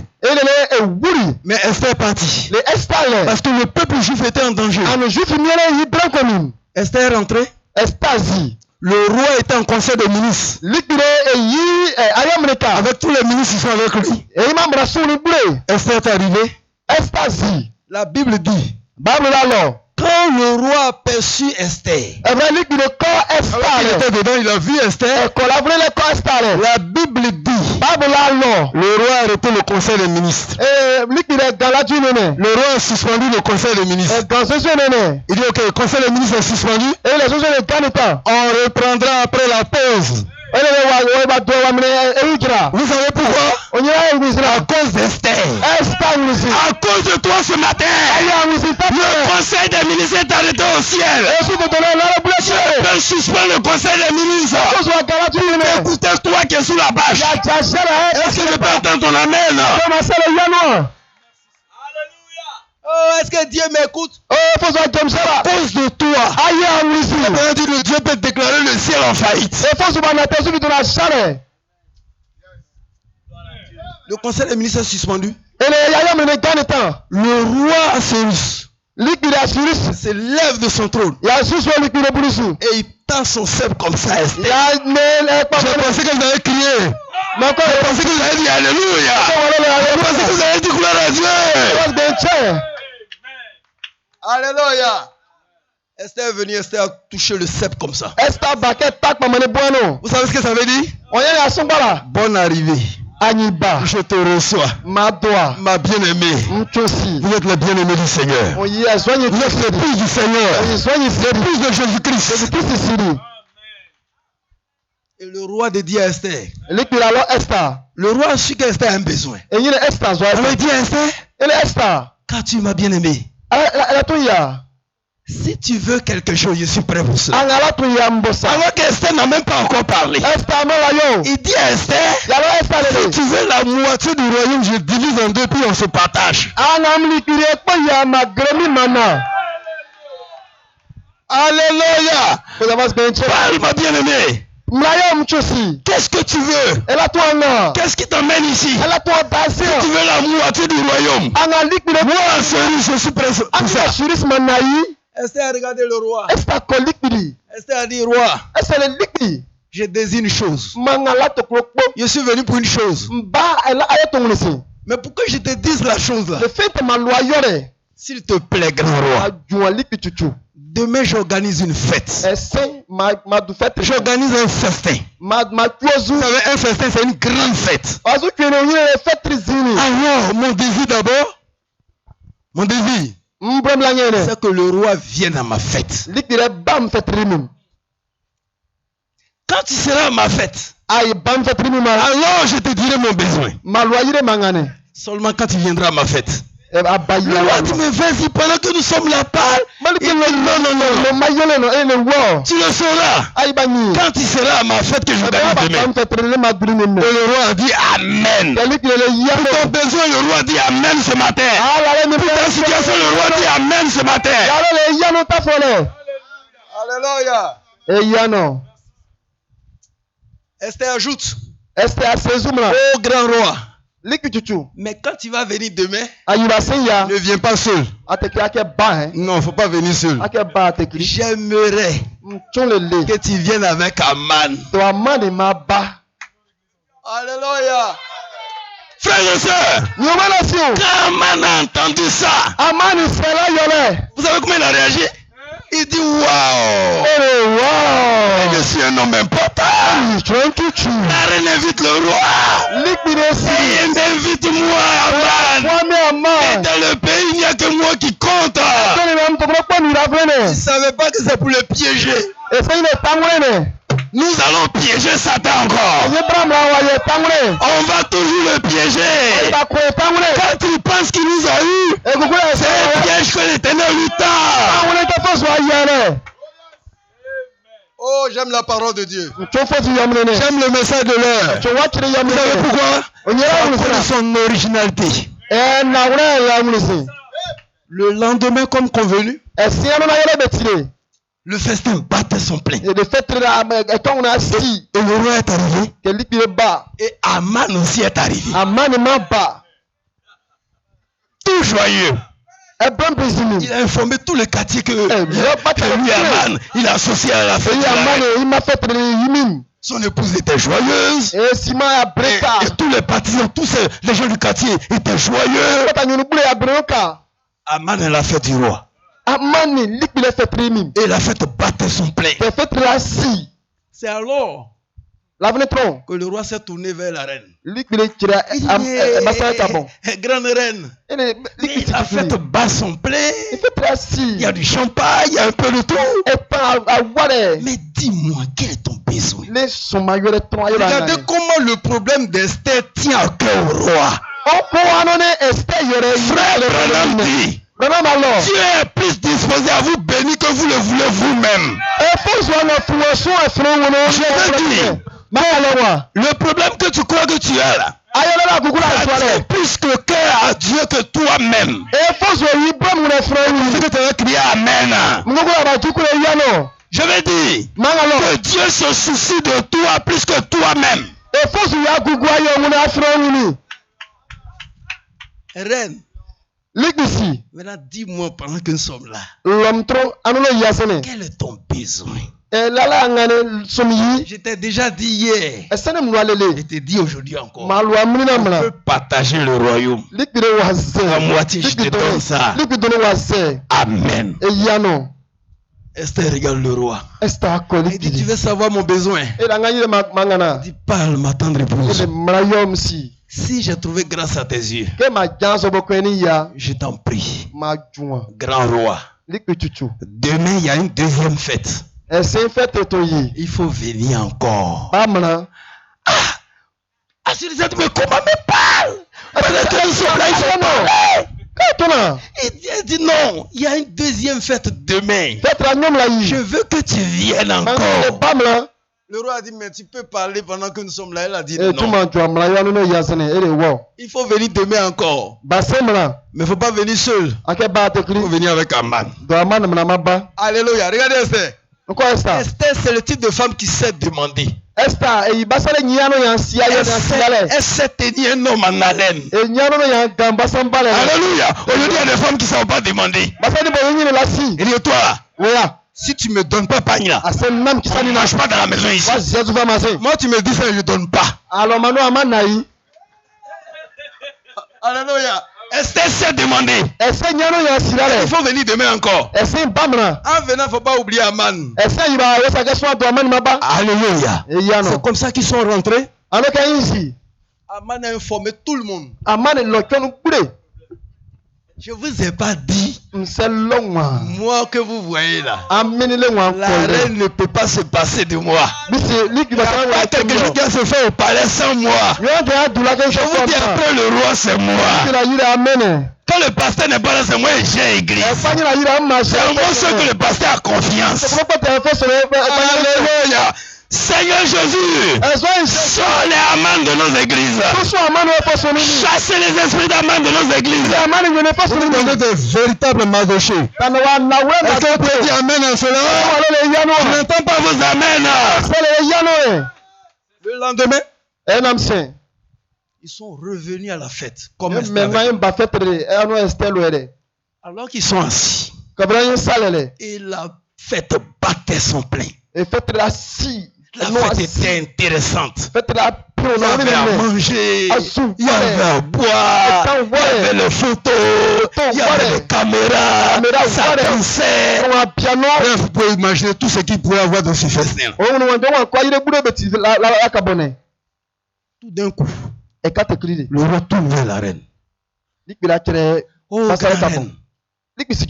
Mais Esther est partie. Parce que le peuple juif était en danger. Esther est rentrée. Le roi était en conseil de ministres. Avec tous les ministres qui sont avec lui. Esther est arrivée. La Bible dit, quand le roi aperçut Esther, il était dedans, il a vu Esther. La Bible dit, le roi a arrêté le conseil des ministres. Le roi a suspendu le conseil des ministres. Il dit, ok, le conseil des ministres est suspendu. On reprendra après la pause. Vous savez pourquoi? À cause d'Esther. À cause de toi ce matin. Le conseil des ministres est arrêté au ciel. Je peux suspendre le conseil des ministres. Écoutez toi qui es sous la bâche. Est-ce que je peux entendre ton amen? Oh, est-ce que Dieu m'écoute? À cause de toi. Dieu peut déclarer le ciel en faillite. Le conseil des ministres est suspendu. Le roi Cyrus se lève de son trône. Et il tend son sceptre comme ça. Je pensais que vous avez crié. Je pensais que vous avez dit Alléluia. Je pensais que vous avez dit gloire à Dieu. Alléluia. Esther est venue, Esther a touché le sceptre comme ça. Vous savez ce que ça veut dire? Bonne arrivée. Je te reçois. Ma bien-aimée. Vous êtes le bien-aimé du Seigneur. Vous êtes l'épouse du Seigneur. L'épouse de Jésus-Christ. Et le roi dit à Esther. Le roi a su qu'Esther a un besoin. Il a dit à Esther, car tu m'as bien-aimé. Si tu veux quelque chose, je suis prêt pour cela. Alors qu'Esther n'a même pas encore parlé. Il dit à Esther, si tu veux la moitié du royaume, je divise en 2 puis on se partage. Alléluia. Parle ma bien-aimée. Qu'est-ce que tu veux? Qu'est-ce qui t'emmène ici? Si tu veux la moitié du royaume, moi, je suis prêt pour ça. Esther a regardé le roi. Esther a dit, roi, je désire une chose. Je suis venu pour une chose. Mais pour que je te dise la chose là, s'il te plaît, grand roi, Demain, j'organise une fête. J'organise un festin. Vous savez, un festin, c'est une grande fête. Alors, mon désir d'abord, c'est que le roi vienne à ma fête. Quand tu seras à ma fête, alors je te dirai mon besoin. Seulement quand tu viendras à ma fête. Le roi dit, mais vas-y, pendant que nous sommes là-bas, non. Tu le sauras. Quand tu seras à ma fête que je t'organise demain. Et le roi a dit Amen. Pour ton besoin, le roi dit Amen ce matin. Pour ta situation, le roi dit Amen ce matin. Alléluia. Esther ajoute. Oh grand roi. Mais quand tu vas venir demain, ne viens pas seul. Non, il ne faut pas venir seul. J'aimerais que tu viennes avec Aman. Alléluia. Frères et sœurs, quand Aman a entendu ça, vous savez comment il a réagi? Il dit waouh! Je suis un homme important. La reine invite le roi. Il invite-moi, Aman. Et dans le pays, il n'y a que moi qui compte. Il ne savait pas que c'est pour le piéger. Nous allons piéger Satan encore. On va toujours le piéger. Quand il pense qu'il nous a eu, c'est un piège que l'Éternel lui tend. Oh, j'aime la parole de Dieu. J'aime le message de l'heure. Vous savez pourquoi? C'est son originalité. Le lendemain, comme convenu, le festin battait son plein. Et le roi est arrivé. Et Aman aussi est arrivé. Tout joyeux. Il a informé tout le quartier que lui, Aman, il a associé à la fête. Son épouse était joyeuse. Et tous les partisans, tous les gens du quartier étaient joyeux. Aman est la fête du roi. Et la fête battait son plein. C'est alors que le roi s'est tourné vers la reine. Grande reine, la fête bat son plein. Il y a du champagne, il y a un peu de tout. Mais dis-moi, quel est ton besoin? Regardez comment le problème d'Esther tient à cœur au roi. Frère Branham dit, Dieu est plus disposé à vous bénir que vous le voulez vous-même. Je veux dire, le problème que tu crois que tu as là, c'est plus que cœur à Dieu que toi-même. C'est que tu vas crier Amen. Je veux dire que Dieu se soucie de toi plus que toi-même. Reine, maintenant dis-moi pendant que nous sommes là, quel est ton besoin? Je t'ai déjà dit hier, je t'ai dit aujourd'hui encore, on peut partager le royaume. À moitié, je te donne ça. Amen. Esther regarde le roi. Il dit, tu veux savoir mon besoin? Il dit, parle ma tendre épouse. Si j'ai trouvé grâce à tes yeux, je t'en prie, grand roi, demain il y a une deuxième fête. Il faut venir encore. Mais comment me parle? Il dit non, il y a une deuxième fête demain. Je veux que tu viennes encore. Le roi a dit, mais tu peux parler pendant que nous sommes là. Elle a dit non. Il faut venir demain encore. Mais il ne faut pas venir seul. Il faut venir avec Aman. Alléluia. Regardez Esther. Esther, c'est le type de femme qui sait demander. Elle sait tenir un homme en haleine. Alléluia. Aujourd'hui, il y a des femmes qui ne savent pas demander. Et dis toi là. Si tu ne me donnes pas pagne là, on ne mange pas dans la maison ici. Moi, tu me dis ça, je ne donne pas. Alléluia. Esther s'est demandé. Il faut venir demain encore. En venant, il ne faut pas oublier Aman. Alléluia. C'est comme ça qu'ils sont rentrés. Aman a informé tout le monde. Je ne vous ai pas dit. Moi que vous voyez là. La reine ne peut pas se passer de moi. Il n'y a pas quelque chose qui va se faire au palais sans moi. Je vous dis après le roi c'est moi. Quand le pasteur n'est pas là, c'est moi et j'ai église. C'est en moi ceux que le pasteur a confiance. Alléluia. Seigneur Jésus, sors les amants de nos églises. Chassez les esprits d'amants de nos églises. Vous êtes des véritables magochés. Est-ce que vous pouvez dire amen en cela? Je n'entends pas vos amens. Le lendemain, ils sont revenus à la fête. Comme alors qu'ils sont assis. Et la fête battait son plein. La fête était intéressante. Il y avait à manger, il y avait à boire, il y avait les photos, il y avait les caméras, ça dansait. Vous pouvez imaginer tout ce qu'il pouvait avoir dans ce festin. Tout d'un coup, le roi tourne vers la reine. Oh, la reine. Maintenant,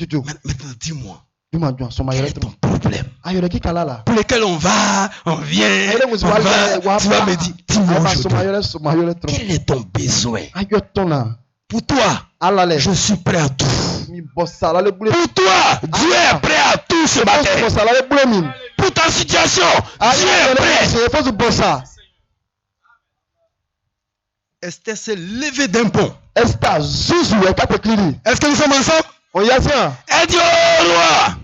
dis-moi. Quel est ton problème pour lequel on va, on vient, tu vas me dire, dis-moi aujourd'hui, quel est ton besoin? Pour toi, je suis prêt à tout. Pour toi, Dieu est prêt à tout ce matin. Pour ta situation, Dieu est prêt. Esther s'est levée d'un bond. Est-ce que nous sommes ensemble? Elle dit au roi,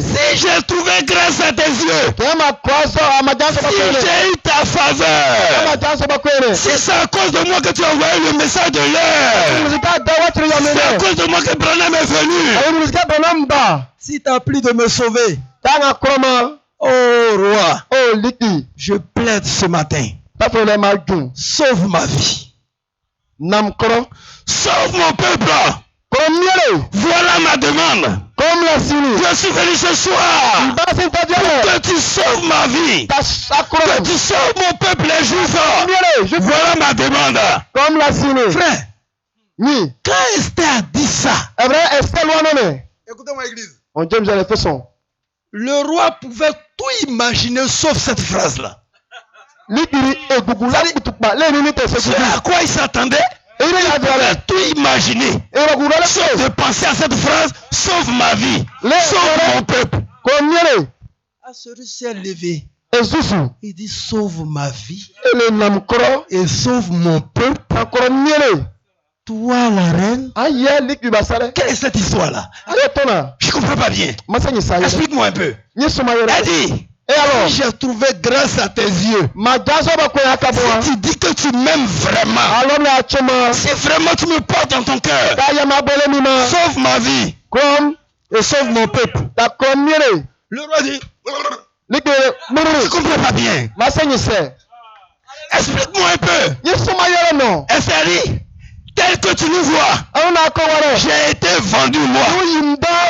si j'ai trouvé grâce à tes yeux, si j'ai eu ta faveur, si c'est à cause de moi que tu as envoyé le message de l'heure, si c'est à cause de moi que Branham est venu, si tu as pris de me sauver, oh roi, je plaide ce matin, sauve ma vie, sauve mon peuple. Voilà ma demande. Je suis venu ce soir pour que tu sauves ma vie, que tu sauves mon peuple les juifs. Voilà ma demande. Frère, quand Esther a dit ça, écoutez-moi église, le roi pouvait tout imaginer sauf cette phrase-là. C'est à quoi il s'attendait? Il avait tout imaginé, sauf de penser à cette phrase, sauve ma vie, sauve mon peuple. Celui s'est levé. Il dit sauve ma vie et sauve mon peuple. Toi la reine, quelle est cette histoire-là? Je ne comprends pas bien. Explique-moi un peu. Elle dit, et alors, si j'ai trouvé grâce à tes yeux, si tu dis que tu m'aimes vraiment, si vraiment tu me portes dans ton cœur, sauve ma vie et sauve mon peuple. Le roi dit, je ne comprends pas bien. Explique-moi un peu. Elle s'est dit, tel que tu nous vois, j'ai été vendu moi,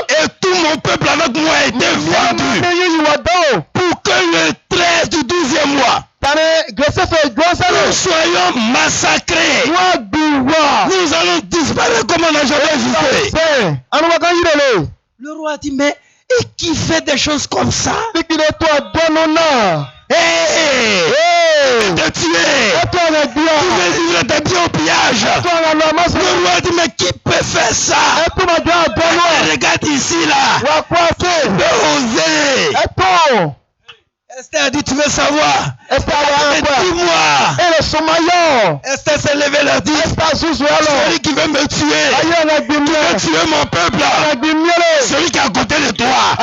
et tout mon peuple avec moi a été vendu, pour que le 13 du 12e mois, nous soyons massacrés, nous allons disparaître comme on n'a jamais existé. Le roi dit, mais et qui fait des choses comme ça? De tuer, tu veux livrer tes biens au pillage. Le roi dit, mais qui peut faire ça? Regarde ici là, peut oser. Esther a dit, tu veux savoir? Dis-moi. Esther s'est levée et leur dit, celui qui veut me tuer, qui veut tuer mon peuple, celui qui est à côté de toi,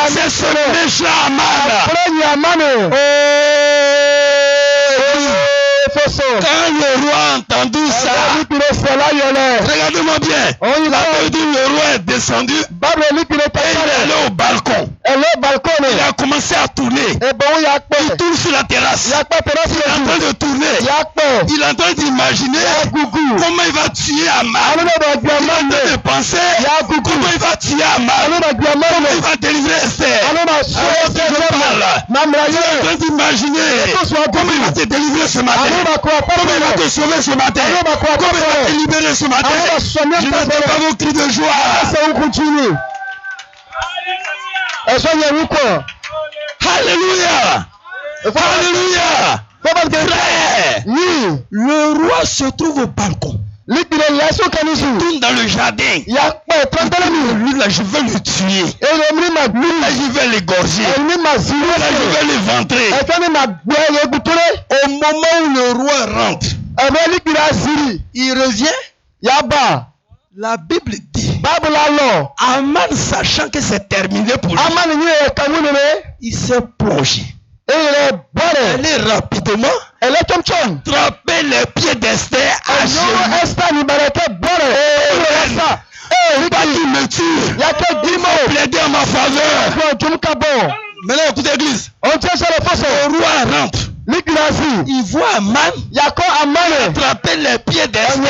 c'est ce méchant Aman. Quand le roi a entendu ça, regardez-moi bien. La Bible dit le roi est descendu et il est allé au balcon. Il a commencé à tourner. Il tourne sur la terrasse. Il est en train de tourner. Il est en train d'imaginer comment il va tuer Aman. Il est en train de penser comment il va tuer Aman. Comment il va délivrer Esther. Il est en train d'imaginer comment il va te délivrer ce matin. Comment il va te sauver ce matin. Comment il va te libérer ce matin. Je n'entends pas vos cris de joie. Alléluia. Alléluia. Frère, le roi se trouve au balcon. Il tourne dans le jardin. Lui là, je vais le tuer. Lui là, je vais l'égorger. Lui là, je vais l'éventrer. Au moment où le roi rentre, il revient. La Bible dit, Aman, sachant que c'est terminé pour lui, il s'est plongé. Elle est rapidement attrapé les pieds d'Esther à genoux. Pas qu'il me tue. Il m'a plaidé en ma faveur. Maintenant, écoutez l'église. Le roi rentre. Il voit Aman attraper les pieds d'Esther.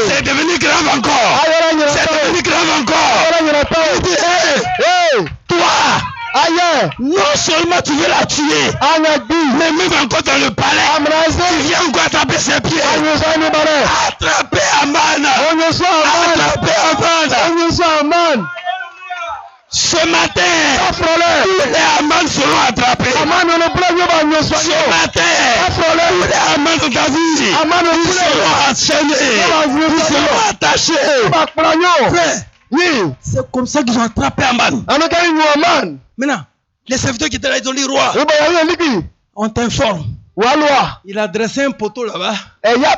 C'est devenu grave encore. C'est devenu grave encore. Il dit, toi, non seulement tu veux la tuer, mais même encore dans le palais, tu viens encore attraper ses pieds. Attraper Aman. Attraper Aman. Ce matin, tous les Aman seront attrapés. Ce matin, tous les Aman de ta vie, ils seront enchaînés, ils seront attachés. C'est comme ça qu'ils ont attrapé Aman. Maintenant, les serviteurs qui étaient là, ils ont dit, roi, on t'informe. Il a dressé un poteau là-bas. Il va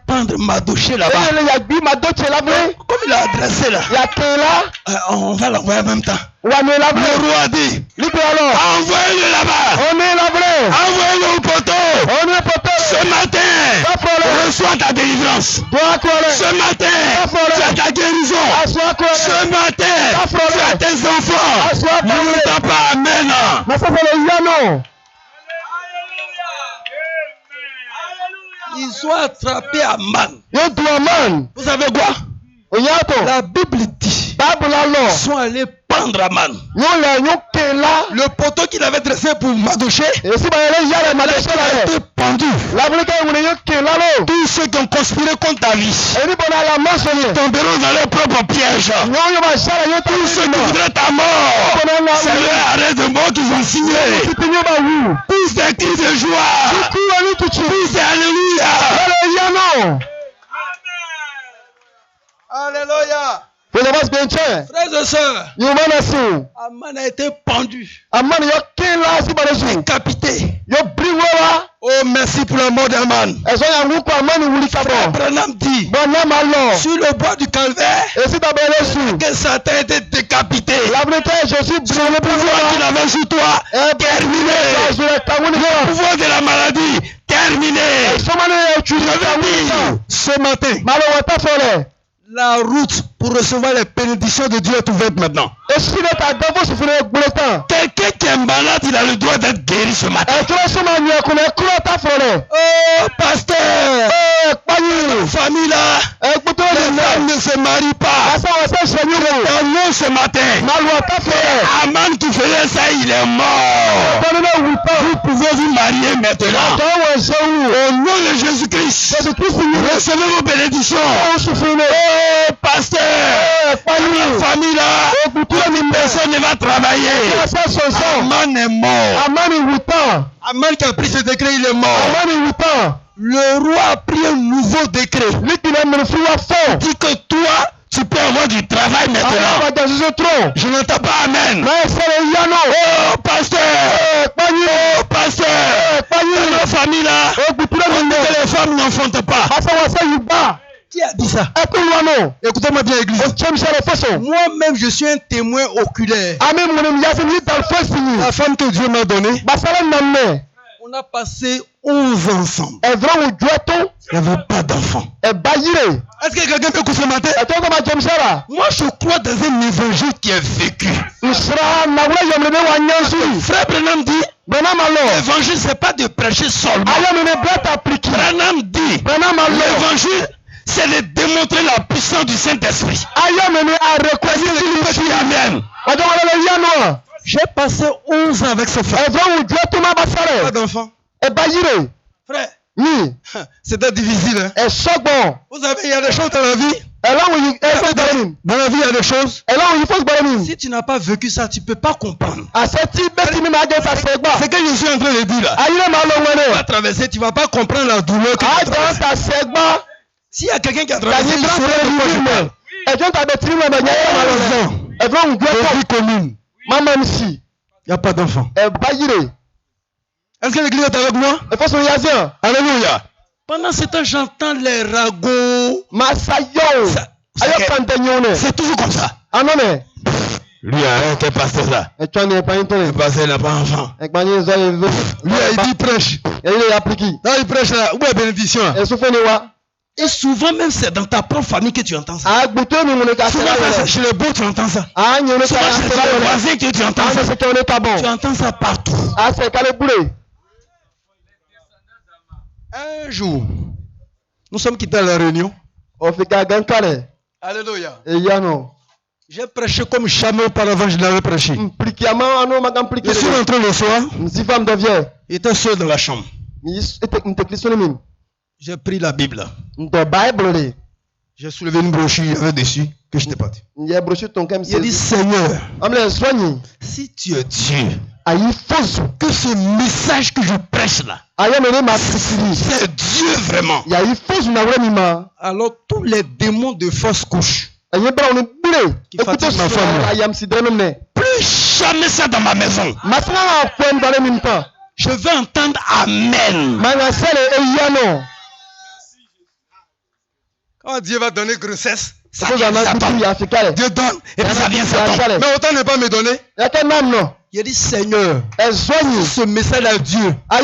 prendre Madouché là-bas. Comme il a dressé là, on va l'envoyer en même temps. Le roi a dit, envoyez-le là-bas. Envoyez-le au poteau. Ce matin, reçois ta délivrance. Ce matin, tu as ta guérison. Ce matin, tu as tes enfants. Ne t'as pas amen. Ils sont attrapés à Man. Vous savez quoi? La Bible dit, ils sont allés pendre Aman. Le poteau qu'il avait dressé pour Madouché, il a été pendu. Tous ceux qui ont conspiré contre ta vie tomberont dans leur propre piège. Tous ceux qui voudraient ta mort, c'est leur arrêt de mort qu'ils ont signé. Tous des cris de joie. Tous des alléluia. Alléluia. Frères et sœurs, Aman a été pendu, décapité. Oh, merci pour la mort d'Aman. Frère Branham dit, sur le bois du calvaire, que Satan a été décapité. Sur le pouvoir qu'il avait sur toi, terminé. Le pouvoir de la maladie, terminé. Je vais dire, ce matin, la route pour recevoir les bénédictions de Dieu est ouverte maintenant. Quelqu'un qui est malade, il a le droit d'être guéri ce matin. Oh, pasteur, la famille là, les femmes ne se marient pas. Non, ce matin, Aman qui faisait ça, il est mort. Vous pouvez vous marier maintenant. Au nom de Jésus-Christ, recevez vos bénédictions. Oh, pasteur, la famille là, personne ne va travailler. Aman est mort. Aman qui a pris ce décret, il est mort. Le roi a pris un nouveau décret. Il dit que toi, tu peux avoir du travail maintenant. Je n'entends pas amen. Oh, pasteur. Oh, pasteur. Dans nos familles là, on dit que les femmes n'enfantent pas. Qui a dit ça? Écoutez-moi bien, église. Moi-même, je suis un témoin oculaire. La femme que Dieu m'a donnée, On a passé 11 ans ensemble. Il n'y avait pas d'enfant. est-ce que quelqu'un peut coucher matin? Moi, je crois dans un évangile qui est vécu. Frère Branham dit, l'évangile, c'est pas de prêcher seulement. Branham dit, l'évangile, c'est de démontrer la puissance du Saint-Esprit. Amen. J'ai passé 11 ans avec ce frère. Pas d'enfant. Frère, C'était difficile. Hein? Vous savez, il y a des choses dans la vie. Dans la vie, il y a des choses. si tu n'as pas vécu ça, tu ne peux pas comprendre. C'est que je suis en train de dire là. Tu vas traverser, tu ne vas pas comprendre la douleur que tu as traversée. S'il y a quelqu'un qui a traversé, il saura de quoi je parle. Vie commune. Il n'y a pas d'enfant. Est-ce que l'église est avec moi? Alléluia. Pendant ce temps, j'entends les ragots. C'est toujours comme ça. Lui a un pasteur là. Le pasteur n'a pas d'enfant. Lui il dit prêche. Là il prêche là. Où est la bénédiction? Et souvent même c'est dans ta propre famille que tu entends ça. Souvent chez les beaux tu entends ça. Souvent chez les voisins que tu entends ça. Tu entends ça partout. Un jour, nous sommes quittés à la réunion. Alléluia. J'ai prêché comme jamais auparavant je l'avais prêché. Je suis rentré le soir. Il était seul dans la chambre. J'ai pris la Bible. J'ai soulevé une brochure, il y avait dessus que j'étais parti. Il a dit Seigneur, si tu es Dieu, que ce message que je prêche là, c'est Dieu vraiment. Alors tous les démons de fausse couche qui fatiguent ma femme, plus jamais ça dans ma maison. Je veux entendre Amen. Quand Dieu va donner grossesse, ça vient Satan. Dieu donne et puis ça vient Satan. Mais autant ne pas me donner. Il a dit Seigneur, ce message à Dieu. La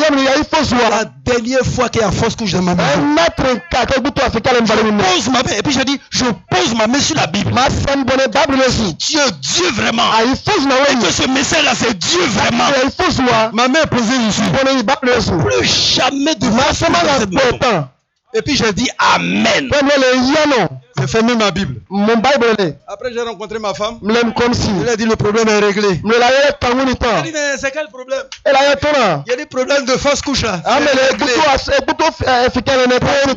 dernière fois qu'il y a fausse couche dans ma maison. Pose ma main. Et puis j'ai dit, je pose ma main sur la Bible. Si tu es Dieu vraiment. Et que ce message là c'est Dieu vraiment. Ma main est posée ici. Plus jamais de fausse couche dans cette maison. Et puis j'ai dit Amen. J'ai fermé ma Bible. Après j'ai rencontré ma femme. Elle a dit le problème est réglé. Elle a dit mais c'est quel problème? Il y a des problèmes de fausse couche là.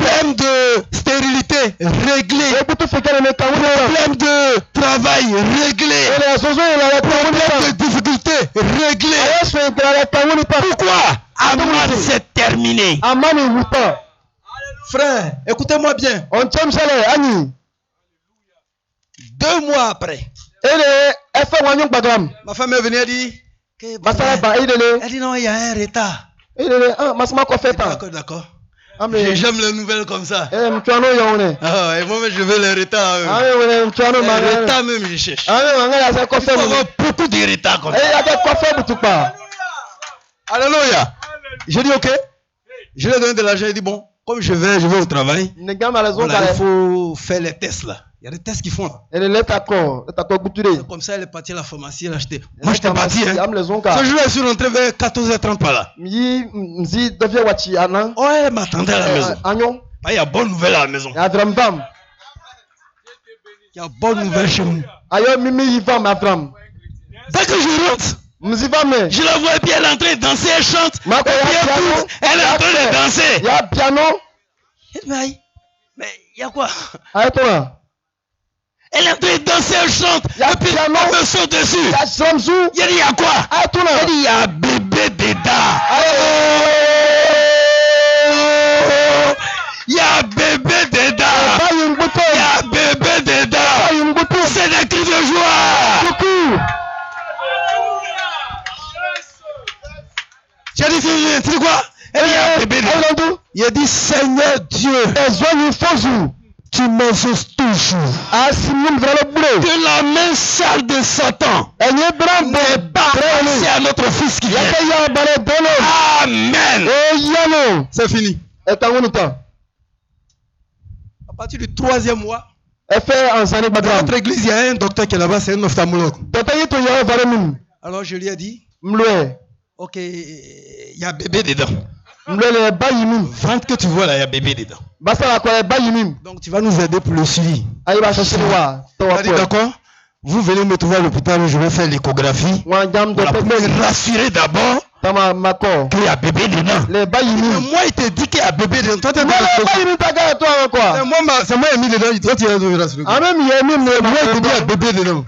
Problème de stérilité réglé. Problème de travail réglé. Problème de difficulté réglé. Pourquoi? Amen, c'est terminé. Frère, écoutez-moi bien. 2 mois après, ma femme est venue et dit elle dit non, il y a un retard. D'accord. J'aime les nouvelles comme ça. Et moi-même, je veux les retards. Les retards même, je cherche. Il faut avoir beaucoup de retards comme ça. Alléluia. J'ai dit ok. Je lui ai donné de l'argent. Il dit bon. Comme je vais au travail, voilà, il faut faire les tests là. Il y a des tests qu'ils font là. Comme ça, elle est partie à la pharmacie, elle a acheté. Moi, j'étais parti. Ce jour-là, je suis rentré vers 14h30 par là. Oh, elle m'attendait à la maison. Il y a bonne nouvelle à la maison. Il y a bonne nouvelle chez nous. Dès que je rentre, je la vois et puis elle est en train de danser, elle chante. Elle est en train de danser. Mais il y a quoi? Elle est en train de danser, elle chante. Et puis elle me saute dessus. Il a dit il y a quoi? Elle dit il y a un bébé dedans. Il y a un bébé dedans. Il y a un bébé dedans. C'est des cris de joie. J'ai dit, tu dis quoi? Il y a un bébé dedans. Il a dit, Seigneur Dieu, tu m'exauces toujours. Que la main sale de Satan n'est pas passée à notre fils qui vient. Amen. C'est fini. À partir du 3e mois, dans notre église, il y a un docteur qui est là-bas, c'est un ophtalmologue. Alors je lui ai dit, ok, il y a bébé dedans. Ventre que tu vois là, il y a bébé dedans. Donc tu vas nous aider pour le suivi. Il a dit d'accord, vous venez me trouver à l'hôpital où je vais faire l'échographie. Pour me rassurer d'abord qu'il y a bébé dedans. Mais moi il te dit qu'il y a bébé dedans. Toi tu es c'est moi qui ai mis dedans. Toi tu es rassuré. Moi il te dit qu'il y a bébé dedans.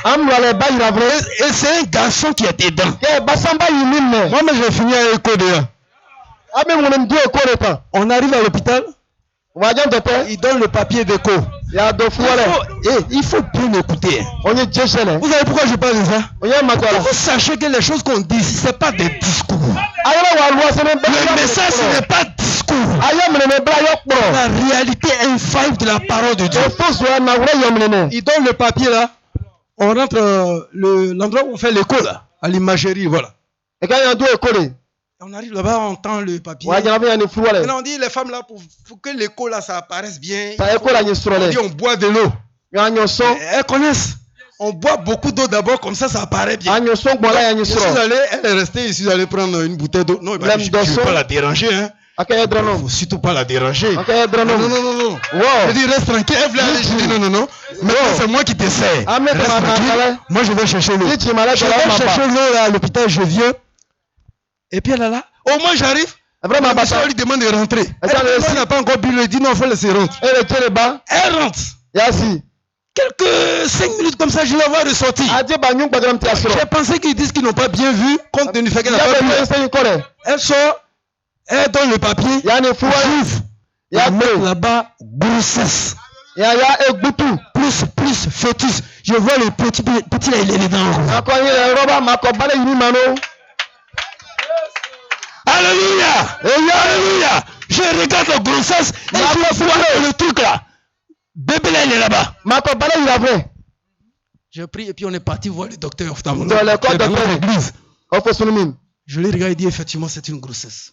Et c'est un garçon qui est dedans. Moi mais j'ai fini à l'écho dedans. On arrive à l'hôpital, il donne le papier d'écho. Il faut bien écouter. Vous savez pourquoi je parle de ça? Pour que vous sachiez que les choses qu'on dit, ce n'est pas des discours. Le message, ce n'est pas discours. La réalité infaillible de la parole de Dieu. Il donne le papier là. On rentre l'endroit où on fait l'écho là, à l'imagerie, voilà. On arrive là-bas, on tend le papier. Maintenant on dit les femmes là, pour que l'écho là, ça apparaisse bien, on dit on boit de l'eau. Elles connaissent. On boit beaucoup d'eau d'abord, comme ça apparaît bien. Je suis allé, elle est restée, je suis allé prendre une bouteille d'eau. Non, je ne vais pas la déranger. Hein. Il ne faut surtout pas la déranger. Non. Je dis reste tranquille. Elle voulait aller, je dis non. Maintenant c'est moi qui t'essaie. Reste tranquille. Moi je vais chercher l'eau. Je vais chercher l'eau là à l'hôpital, je viens. Et puis elle est là. Au moins j'arrive. On lui demande de rentrer. Elle n'a pas encore bu l'eau. Elle dit non, il faut laisser rentrer. Elle rentre. Quelques 5 minutes comme ça, je la vois ressortir. J'ai pensé qu'ils disent qu'ils n'ont pas bien vu, compte tenu du fait qu'elle n'a pas vu. Elle sort, elle donne le papier, j'ouvre. Il y a là-bas grossesse. Plus fœtus. Je vois le petit là, il est dedans. Alléluia! Alléluia! Je regarde la grossesse et je vois le truc là. Bébé là, il est là-bas. J'ai pris et puis on est parti voir le docteur ophtalmologue. Je l'ai regardé et dit effectivement c'est une grossesse.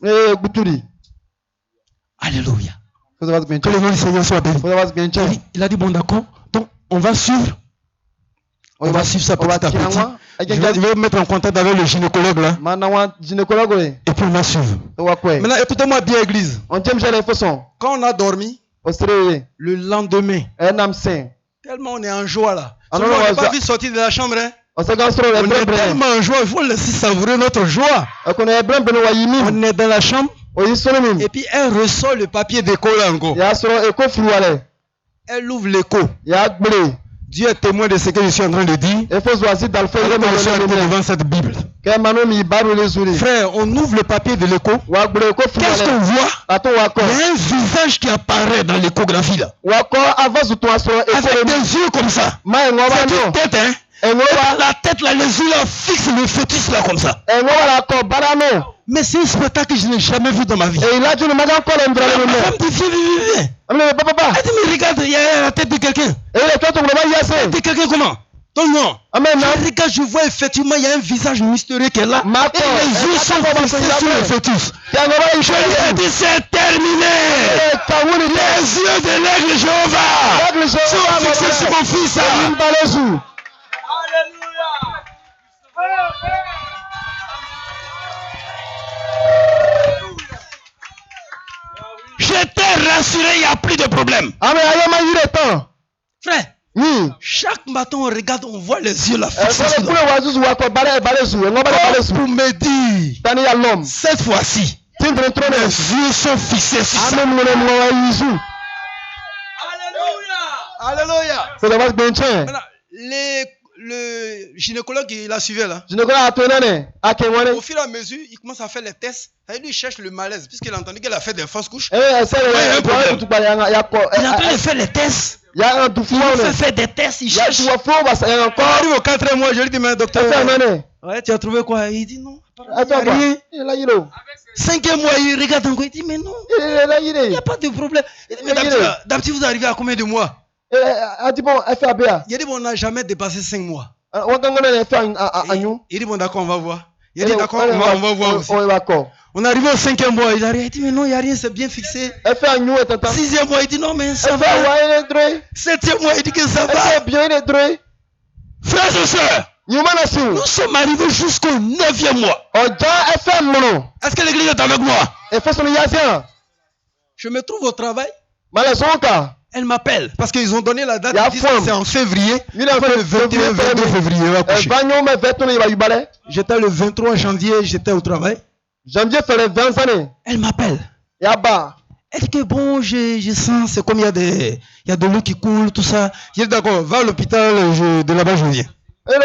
Alléluia. Que le nom du Seigneur soit béni. Il a dit bon d'accord, donc on va suivre. On va suivre ça petit à petit. Je vais me mettre en contact avec le gynécologue là. Et puis on va suivre. Maintenant écoutez-moi bien église. Quand on a dormi, le lendemain, tellement on est en joie là. On n'a pas vu sortir de la chambre. Hein? On est tellement en joie, il faut laisser savourer notre joie. On est dans la chambre. Et puis elle ressort le papier d'écho là encore. Elle ouvre l'écho. Dieu est témoin de ce que je suis en train de dire. Devant cette Bible. Frère, on ouvre le papier de l'écho. Qu'est-ce qu'on voit? Il y a un visage qui apparaît dans l'échographie là. Avec des yeux comme ça. C'est une tête, hein? La tête là, les yeux là fixent le fœtus là comme ça. Mais c'est un spectacle que je n'ai jamais vu dans ma vie. Ma femme dit viens. Elle dit mais regarde, il y a la tête de quelqu'un. De quelqu'un comment? Non. Je regarde, je vois effectivement il y a un visage mystérieux qui est là. Et les yeux sont fixés sur le fœtus. Je lui ai dit c'est terminé. Les yeux de l'aigle Jéhovah sont fixés sur mon fils. Alléluia. J'étais rassuré, il n'y a plus de problème. Frère, chaque matin on regarde, on voit les yeux là fixés. Pour me dire, cette fois-ci, les yeux sont fixés sur ça. Alléluia. Maintenant, le gynécologue, il a suivi là. Au fur et à mesure, il commence à faire les tests. Et lui, il cherche le malaise, puisqu'il a entendu qu'elle a fait des fausses couches. Il est en train de faire les tests. Il fait faire des tests, il cherche. Quand on arrive au 4e mois, je lui dis, mais docteur, ouais, tu as trouvé quoi? Il dit non. Rien. 5e mois, il regarde encore, il dit, mais non, il n'y a pas de problème. Il dit, mais d'habitude, vous arrivez à combien de mois? a dit bon, elle fait ABA. Il a dit bon, on n'a jamais dépassé 5 mois. Il dit bon, d'accord, on va voir. Il a dit d'accord, on va voir aussi. On est arrivé au 5e mois, il a dit mais non, il n'y a rien, c'est bien fixé. 6e mois, il dit non, mais ça va. 7e mois, il dit que ça va. Frères et sœurs, nous sommes arrivés jusqu'au 9e mois. Est-ce que l'église est avec moi? Je me trouve au travail. Elle m'appelle parce qu'ils ont donné la date. C'est en février. Le 21, 22 février. J'étais le 23 janvier, j'étais au travail. Elle m'appelle. Elle dit que bon, je sens, c'est comme il y a de l'eau qui coule, tout ça. Je dis d'accord, va à l'hôpital, de là-bas je viens. Je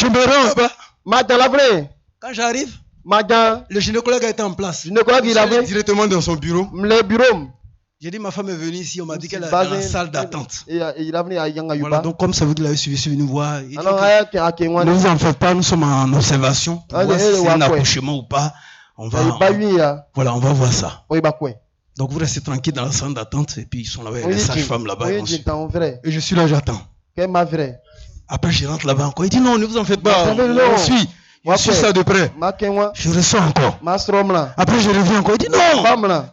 me rends là-bas. Quand j'arrive, le gynécologue a été en place. Il est directement dans son bureau. J'ai dit ma femme est venue ici, on m'a dit qu'elle est dans la salle d'attente. Voilà, donc comme ça vous l'avez suivi nous voir. Ne vous en faites pas, nous sommes en observation. Pour voir si c'est un accouchement ou pas. On va voir ça. Donc vous restez tranquille dans la salle d'attente et puis ils sont là-bas, les sages-femmes là-bas. Et je suis là, j'attends. Après je rentre là-bas encore. Il dit non, ne vous en faites pas. Je suis ça de près. Je reçois encore. Après je reviens encore. Il dit non,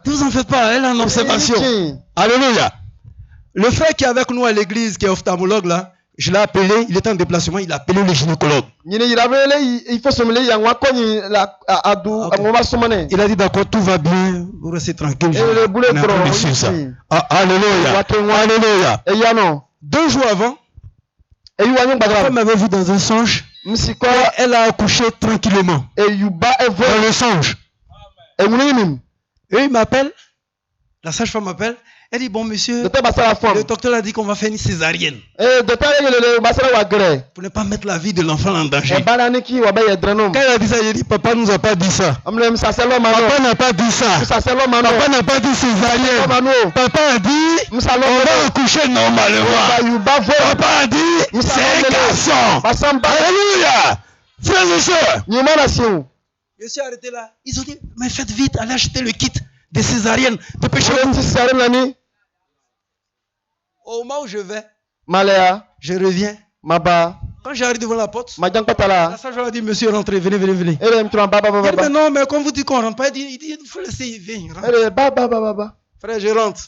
ne vous en faites pas, elle est en observation. Alléluia. Le frère qui est avec nous à l'église, qui est ophtalmologue là, je l'ai appelé, il était en déplacement, il a appelé le gynécologue. Il a dit d'accord, tout va bien, vous restez tranquille. Alléluia. Alléluia. 2 jours avant, ma femme m'avait vu dans un songe. Elle a accouché tranquillement. Dans le songe. Et il m'appelle, la sage-femme m'appelle. Elle dit bon monsieur, le docteur a dit qu'on va faire une césarienne. Pour ne pas mettre la vie de l'enfant en danger. Quand elle a dit ça, j'ai dit papa nous a pas dit ça. Papa n'a pas dit ça. Papa n'a pas dit césarienne. Papa a dit on va accoucher normalement. Papa a dit c'est un garçon. Alléluia. Frères et sœurs. Je suis arrêté là. Ils ont dit mais faites vite, allez acheter le kit de césarienne. Dépêchez-vous. Au moment où je vais, je reviens. Quand j'arrive devant la porte, la sage a dit monsieur rentrez, venez. Il dit mais non, mais quand vous dites qu'on rentre pas, il dit il faut laisser, il vient. Frère, je rentre.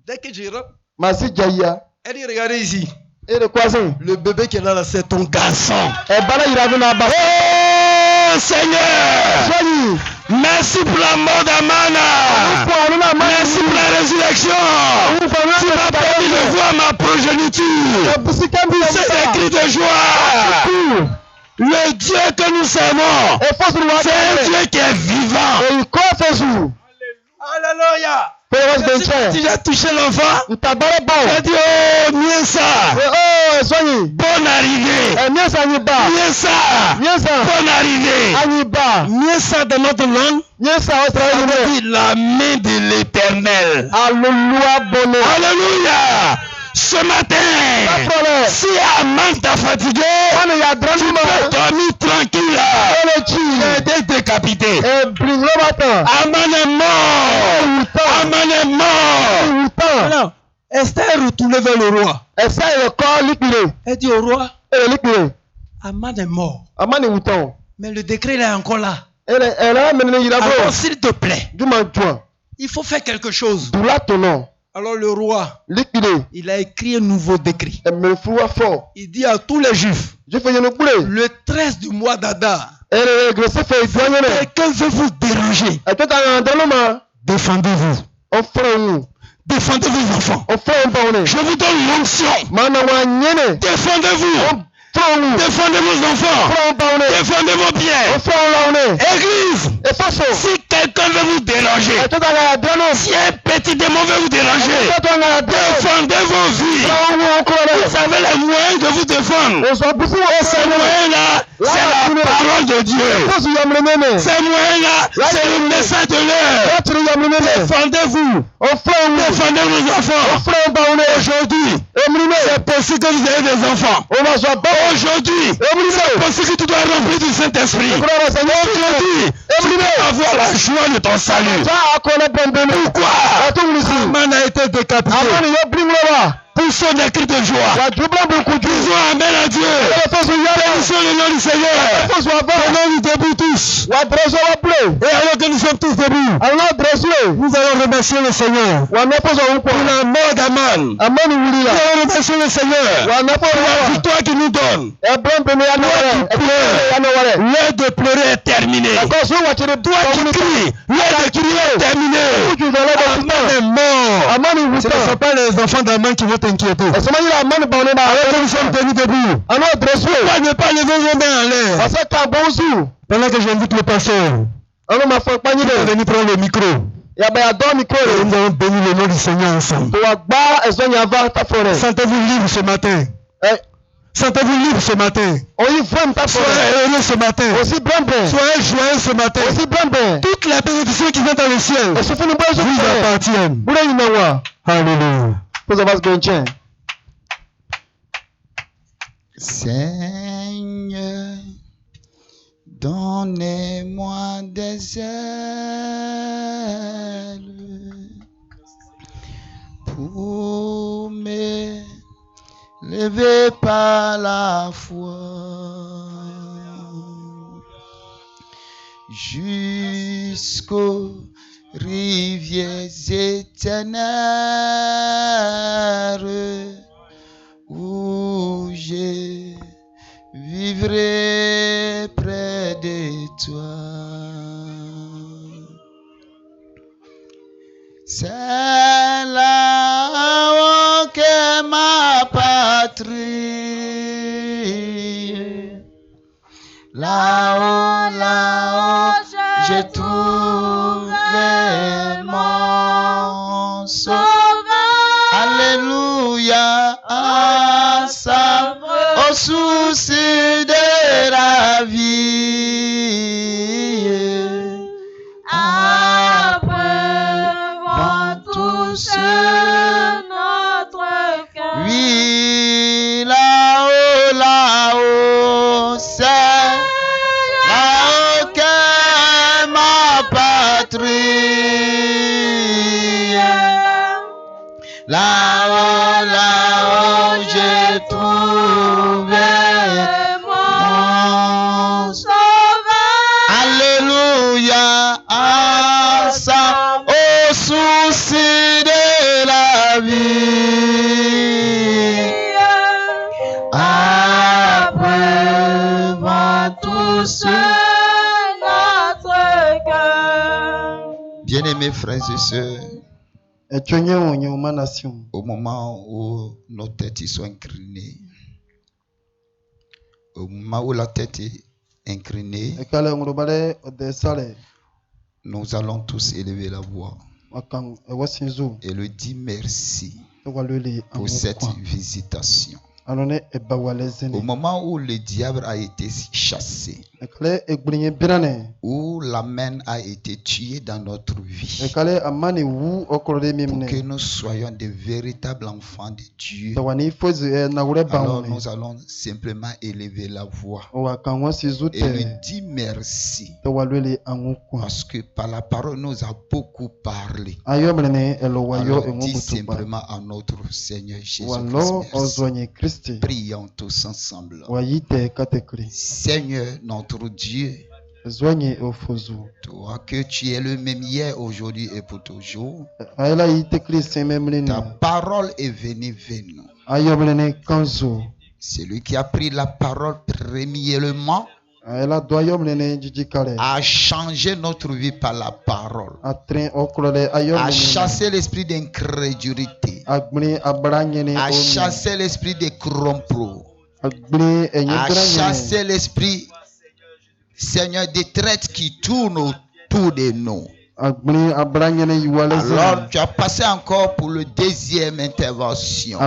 Dès que je rentre, elle dit regardez ici. Le bébé qui est là, c'est ton garçon. Oh Seigneur, merci pour la mort d'Amana. Merci pour la résurrection. Tu m'as permis de voir ma progéniture. C'est des cris de joie. Le Dieu que nous servons, c'est un Dieu qui est vivant. Alléluia. Si j'ai touché l'enfant, j'ai dit oh mieux ça. Bonne arrivée. Mieux ça. Bonne arrivée. Mieux ça dans notre langue. Ça veut dire la main de l'Éternel. Alléluia. Ce matin, si Aman t'a fatigué, tu peux dormir tranquille là. Tu es décapité. Aman est mort. Alors, Esther est retournée vers le roi. Elle dit au roi, Aman est mort. Mais le décret il est encore là. Alors s'il te plaît, il faut faire quelque chose. Alors le roi, il a écrit un nouveau décret. Il dit à tous les juifs, le 13 du mois d'Adar, quelqu'un veut vous déranger, défendez-vous. Défendez vos enfants. Je vous donne l'onction. Défendez-vous. Défendez vos enfants. Défendez vos biens. Église, si quelqu'un veut vous déranger, si un petit démon veut vous déranger, défendez vos vies. Vous avez les moyens de vous défendre. Ces moyens-là, c'est la parole de Dieu. Ces moyens-là, c'est le message de l'heure. Défendez-vous. Défendez vos enfants. Aujourd'hui, c'est possible que vous ayez des enfants. Aujourd'hui, c'est possible que tu dois remplir du Saint-Esprit. Aujourd'hui, tu dois avoir la joie de ton salut. Pourquoi? Aman a été décapité. Poussons des cris de joie. Disons Amen à Dieu. Bénissons le nom du Seigneur. Pendant nous debout tous. Et alors que nous sommes tous debout, nous allons remercier le Seigneur pour la mort d'Aman. Nous allons remercier le Seigneur pour la victoire qu'il nous donne. L'heure de pleurer est terminée. Toi qui cries, l'heure de crier est terminée. Aman est mort. Ce ne sont pas les enfants d'Aman qui vont t'inquiéter. Alors que nous sommes tenus debout, pourquoi ne pas lever vos mains en l'air? Pendant que j'invite le pasteur, il va venir prendre le micro. Et nous allons bénir le nom du Seigneur ensemble. Sentez-vous libre ce matin. Sentez-vous libre ce matin. Soyez heureux ce matin. Soyez joyeux ce matin. Toutes les bénédictions qui viennent dans le ciel vous appartiennent. Alléluia. Seigneur, donnez-moi des ailes pour m'élever par la foi jusqu'aux rivières éternelles où je vivrai près de toi. C'est là-haut que ma patrie, là-haut, je trouverai mon sauveur. Alléluia, au souci de la vie. Approuvons tous notre cœur. Oui, là-haut, c'est là-haut que ma patrie. Là-haut, je trouverai mon sauveur. Alléluia, au souci de la vie. Approuvons tous notre cœur. Bien-aimés frères et sœurs, au moment où nos têtes sont inclinées, au moment où la tête est inclinée, nous allons tous élever la voix et lui dire merci pour cette visitation. Au moment où le diable a été chassé, où la main a été tuée dans notre vie, pour que nous soyons de véritables enfants de Dieu, alors nous allons simplement élever la voix et lui dire merci, parce que par la parole nous a beaucoup parlé. Alors dis simplement à notre Seigneur Jésus-Christ merci. Prions tous ensemble. Seigneur notre Dieu, toi que tu es le même hier, aujourd'hui et pour toujours, ta parole est venue vers nous. Celui qui a pris la parole premièrement a changé notre vie par la parole, a chassé l'esprit d'incrédulité, a chassé l'esprit de corrompre, a chassé l'esprit, Seigneur, de traite qui tourne autour de nous. Alors tu as passé encore pour le deuxième intervention.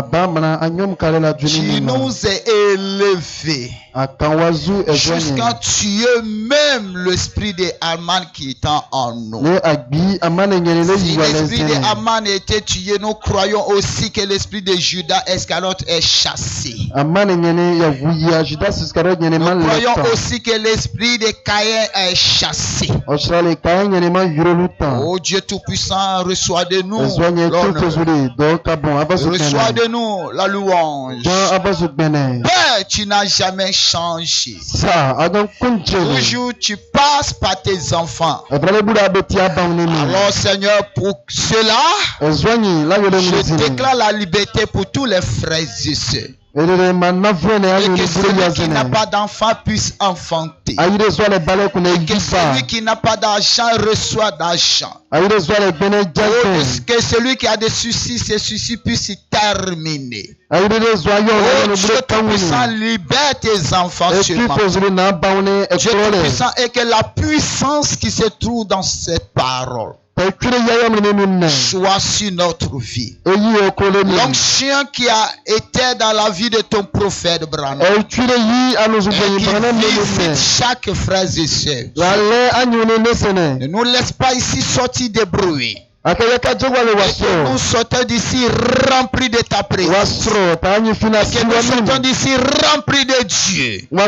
Tu nous as élevés jusqu'à tuer même l'esprit de Aman qui est en nous. Si l'esprit de Aman était tué, nous croyons aussi que l'esprit de Judas Iscariote est chassé. Nous croyons aussi que l'esprit de Caïn est chassé. Oh Dieu Tout-Puissant, reçois de nous l'honneur. Reçois de nous la louange. Père, tu n'as jamais changé. Toujours tu passes par tes enfants. Alors Seigneur, pour cela, je déclare la liberté pour tous les frères et sœurs. Et que celui qui n'a pas d'enfant puisse enfanter. Et que celui qui n'a pas d'argent reçoit d'argent. Que celui qui a des soucis, ses soucis puissent se terminer. Oh Dieu Tout-Puissant, libère tes enfants seulement. Dieu Tout-Puissant, et que la puissance qui se trouve dans cette parole soit sur notre vie. L'onction qui a été dans la vie de ton prophète Branham, et qui visite chaque frère et sœur. Ne nous laisse pas ici sortir de bruit. Et que nous sortons d'ici remplis de ta présence. Et que nous sortons d'ici remplis de Dieu. Et que nous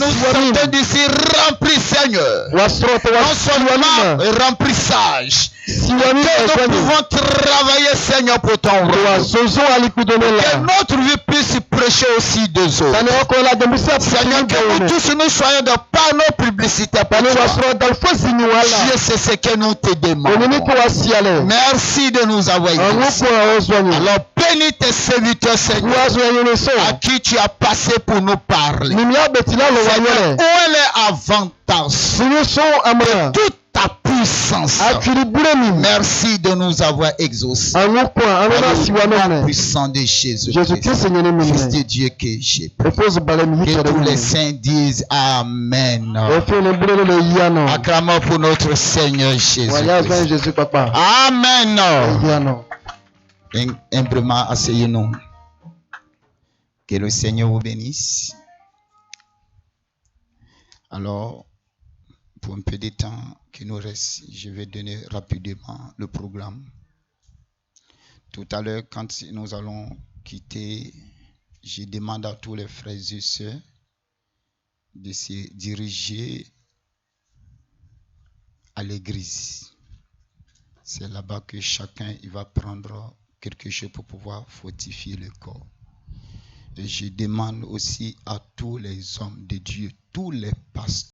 sortons d'ici remplis, Seigneur. Non seulement remplis sages. Que nous pouvons travailler, Seigneur, pour ton royaume. Que notre vie puisse prêcher aussi des autres. Seigneur, que nous tous nous soyons de panneaux publicitaires pour toi. Dieu, c'est ce que nous te demandons. Merci de nous avoir exaucés. Alors bénis tes serviteurs, Seigneur, à qui tu as passé pour nous parler. Seigneur, où est l'avantage de toute ta puissance? Merci de nous avoir exaucés. Au puissant de Jésus, Fils de Dieu que j'ai prié. Que tous les saints disent Amen. Acclamons pour notre Seigneur Jésus. Amen. Humblement, asseyez-nous. Que le Seigneur vous bénisse. Alors, pour un peu de temps qui nous reste, je vais donner rapidement le programme. Tout à l'heure, quand nous allons quitter, je demande à tous les frères et sœurs de se diriger à l'église. C'est là-bas que chacun il va prendre quelque chose pour pouvoir fortifier le corps. Et je demande aussi à tous les hommes de Dieu, tous les pasteurs,